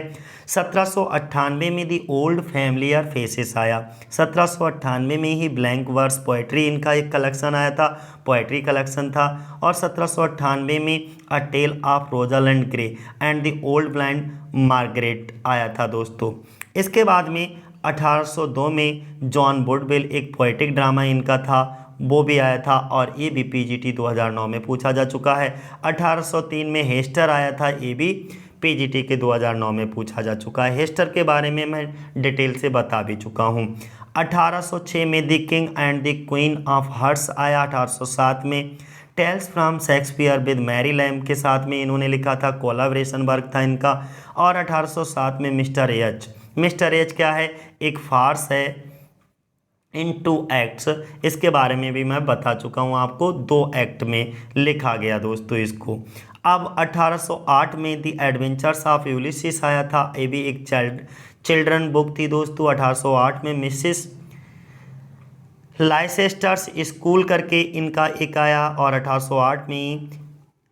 1798 में दी ओल्ड फैमिलियर फेसेस आया। 1798 में ही ब्लैंक वर्स पोएट्री इनका एक कलेक्शन आया था, पोएट्री कलेक्शन था। और 1798 में a tale of Rosamund Gray and the old blind Margaret आया था दोस्तों। इसके बाद में 1802 में जॉन वुडविल एक पोएटिक ड्रामा इनका था, वो भी आया था और ये भी पीजीटी 2009 में पूछा जा चुका है। 1803 में हेस्टर आया था, ये भी पीजीटी के 2009 में पूछा जा चुका है। हेस्टर के बारे में मैं डिटेल से बता भी चुका हूँ। 1806 में the king and the queen of hearts आया। 1807 में tales from Shakespeare with Mary Lamb के साथ में इन्होंने लिखा था, कोलाब्रेशन वर्क था इनका। और 1807 में मिस्टर एच। मिस्टर एच क्या है, एक फार्स है इन 2 एक्ट्स, इसके बारे में भी मैं बता चुका हूँ आपको, 2 एक्ट में लिखा गया दोस्तों इसको। अब 1808 में द एडवेंचर्स ऑफ यूलिसिस आया था, ये भी एक चिल्ड्रन बुक थी दोस्तों। 1808 में मिसिस लाइसेस्टर्स स्कूल करके इनका एक आया। और 1808 में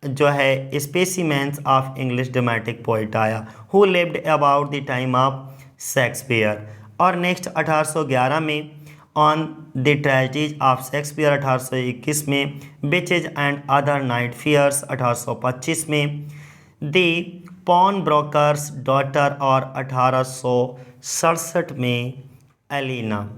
जो है specimens of English dramatic poet आया, who lived about the time of Shakespeare. और नेक्स्ट 1811 में on the tragedies of Shakespeare. 1821 में witches and other night fears. 1825 में द पॉन ब्रोकर्स डॉटर। और 1867 में एलिना।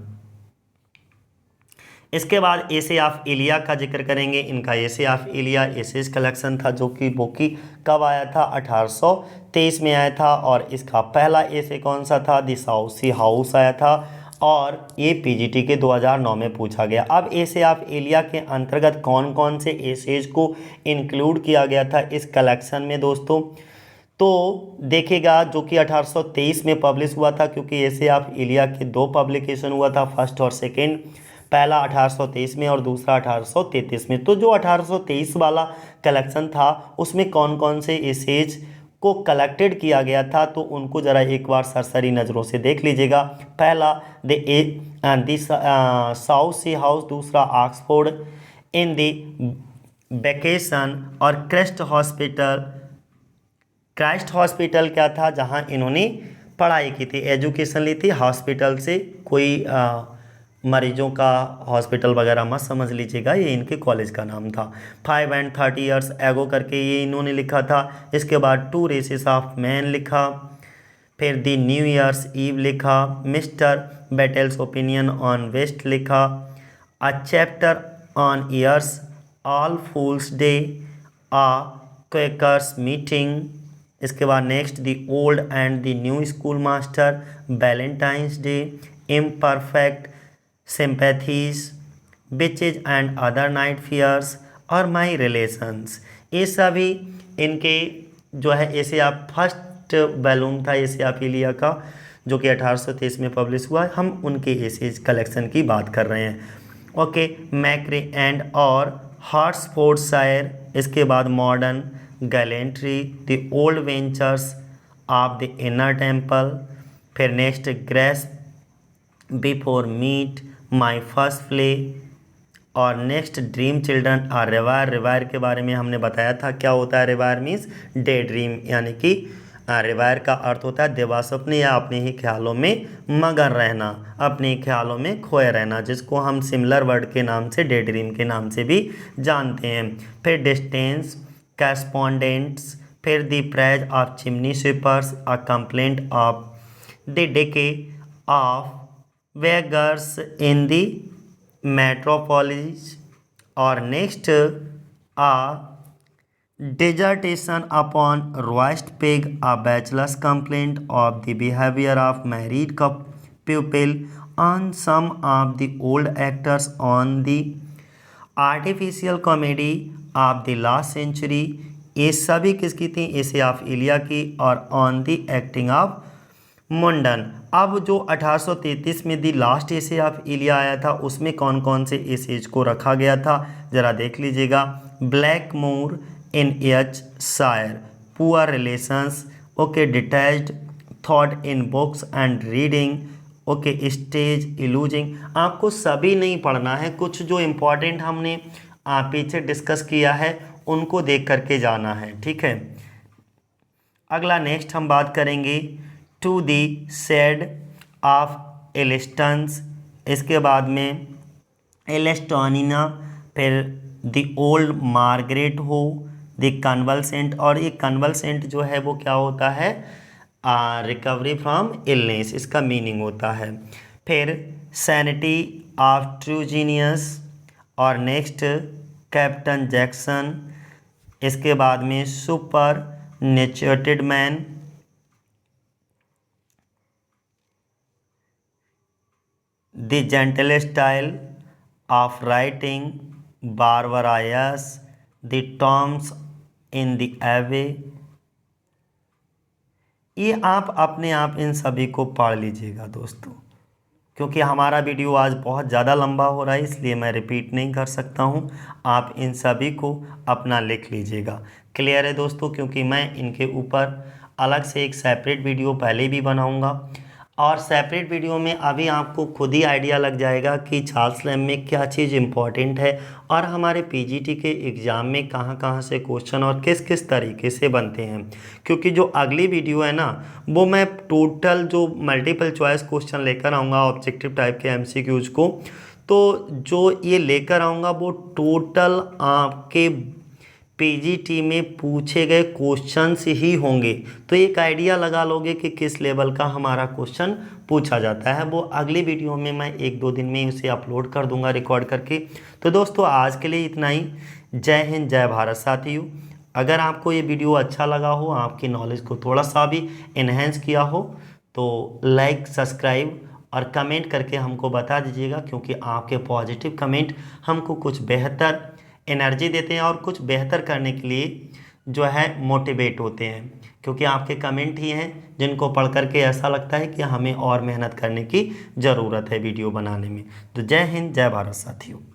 इसके बाद एसे ऑफ इलिया का जिक्र करेंगे। इनका essay of Elia essays collection था जो कि बुकी कब आया था, 1823 में आया था। और इसका पहला एसे कौन सा था, द साउसी हाउस आया था, और ये पीजीटी के 2009 में पूछा गया। अब एसे ऑफ इलिया के अंतर्गत कौन कौन से एसेज को इंक्लूड किया गया था इस कलेक्शन में दोस्तों, तो देखेगा जो कि 1823 में पब्लिश हुआ था, क्योंकि एसे ऑफ इलिया के 2 पब्लिकेशन हुआ था, फर्स्ट और सेकेंड। पहला 1823 में और दूसरा 1833 में। तो जो 1823 वाला कलेक्शन था उसमें कौन कौन से एसेज को कलेक्टेड किया गया था, तो उनको ज़रा एक बार सरसरी नज़रों से देख लीजिएगा। पहला द साउथ सी हाउस, दूसरा ऑक्सफोर्ड इन द वेकेशन, और क्राइस्ट हॉस्पिटल क्या था जहां इन्होंने पढ़ाई की थी, एजुकेशन ली थी। हॉस्पिटल से कोई मरीजों का हॉस्पिटल वगैरह मत समझ लीजिएगा, ये इनके कॉलेज का नाम था। 5 and 30 years एगो करके ये इन्होंने लिखा था। इसके बाद 2 races ऑफ मैन लिखा, फिर दी न्यू ईयर्स ईव लिखा, mister Battle's opinion on whist लिखा, a chapter on ears, all fools day, a Quakers meeting. इसके बाद next the old and the new school master, Valentine's day, imperfect sympathies, witches and other night fears, और my relations. ये सभी इनके जो है एसे आप फर्स्ट वॉल्यूम था एसे आप इलिया का, जो कि 1823 में पब्लिश हुआ। हम उनके एसेज कलेक्शन की बात कर रहे हैं। ओके, मैक्रे एंड और हॉट्सफोर्डशायर। इसके बाद modern gallantry, the old benchers of the inner temple, फिर next grace before meat, my first play, और नेक्स्ट ड्रीम चिल्ड्रन और रिवायर। रिवायर के बारे में हमने बताया था, क्या होता है रिवायर मीन्स डे ड्रीम, यानी कि रिवायर का अर्थ होता है दिवास्वप्न या अपने ही ख्यालों में मगन रहना, अपने ख्यालों में खोए रहना, जिसको हम सिमिलर वर्ड के नाम से डे ड्रीम के नाम से भी जानते हैं। फिर डिस्टेंस, कैस्पॉन्डेंट्स, फिर the praise of chimney sweepers, a complaint of the decay of beggars in the metropolis, और next a dissertation upon roast pig, a bachelor's complaint of the behavior of married pupil, on some of the old actors, on the artificial comedy of the last century, ये सभी किसकी थी? Essay of Elia की, और on the acting of मुंडन। अब जो 1833 में दी लास्ट एसे ऑफ इलिया आया था उसमें कौन कौन से एसेज को रखा गया था ज़रा देख लीजिएगा। Blakesmoor in H shire, poor relations, okay, detached thought in books and reading, okay, stage illusions. आपको सभी नहीं पढ़ना है, कुछ जो इम्पोर्टेंट हमने पीछे डिस्कस किया है उनको देख करके जाना है, ठीक है। अगला नेक्स्ट हम बात करेंगे to the shade of Elliston's, इसके बाद में एलेस्टोनिना, फिर the old Margate hoy, the convalescent, और ये कन्वलसेंट जो है वो क्या होता है? रिकवरी फ्रॉम इलनेस, इसका मीनिंग होता है। फिर सैनिटी ऑफ ट्रू जीनियस, और नेक्स्ट कैप्टन जैक्सन, इसके बाद में superannuated man, the genteel style of writing Barbara S, the tombs in the abbey. ये आप अपने आप इन सभी को पढ़ लीजिएगा दोस्तों, क्योंकि हमारा वीडियो आज बहुत ज़्यादा लंबा हो रहा है इसलिए मैं रिपीट नहीं कर सकता हूँ। आप इन सभी को अपना लिख लीजिएगा। क्लियर है दोस्तों? क्योंकि मैं इनके ऊपर अलग से एक सेपरेट वीडियो पहले भी बनाऊँगा, और सेपरेट वीडियो में अभी आपको खुद ही आइडिया लग जाएगा कि चार्ल्स लैम्ब में क्या चीज़ इम्पॉर्टेंट है और हमारे पीजीटी के एग्ज़ाम में कहाँ कहाँ से क्वेश्चन और किस किस तरीके से बनते हैं। क्योंकि जो अगली वीडियो है ना वो मैं टोटल जो मल्टीपल चॉइस क्वेश्चन लेकर आऊँगा ऑब्जेक्टिव टाइप के एमसीक्यूज को, तो जो ये लेकर आऊँगा वो टोटल आपके पीजीटी में पूछे गए क्वेश्चंस ही होंगे। तो एक आइडिया लगा लोगे कि किस लेवल का हमारा क्वेश्चन पूछा जाता है। वो अगली वीडियो में मैं 1-2 दिन में उसे अपलोड कर दूंगा रिकॉर्ड करके। तो दोस्तों आज के लिए इतना ही। जय हिंद, जय भारत साथियों। अगर आपको ये वीडियो अच्छा लगा हो, आपकी नॉलेज को थोड़ा सा भी इन्हेंस किया हो, तो लाइक, सब्सक्राइब और कमेंट करके हमको बता दीजिएगा, क्योंकि आपके पॉजिटिव कमेंट हमको कुछ बेहतर एनर्जी देते हैं और कुछ बेहतर करने के लिए जो है मोटिवेट होते हैं। क्योंकि आपके कमेंट ही हैं जिनको पढ़ करके ऐसा लगता है कि हमें और मेहनत करने की ज़रूरत है वीडियो बनाने में। तो जय हिंद, जय भारत साथियों।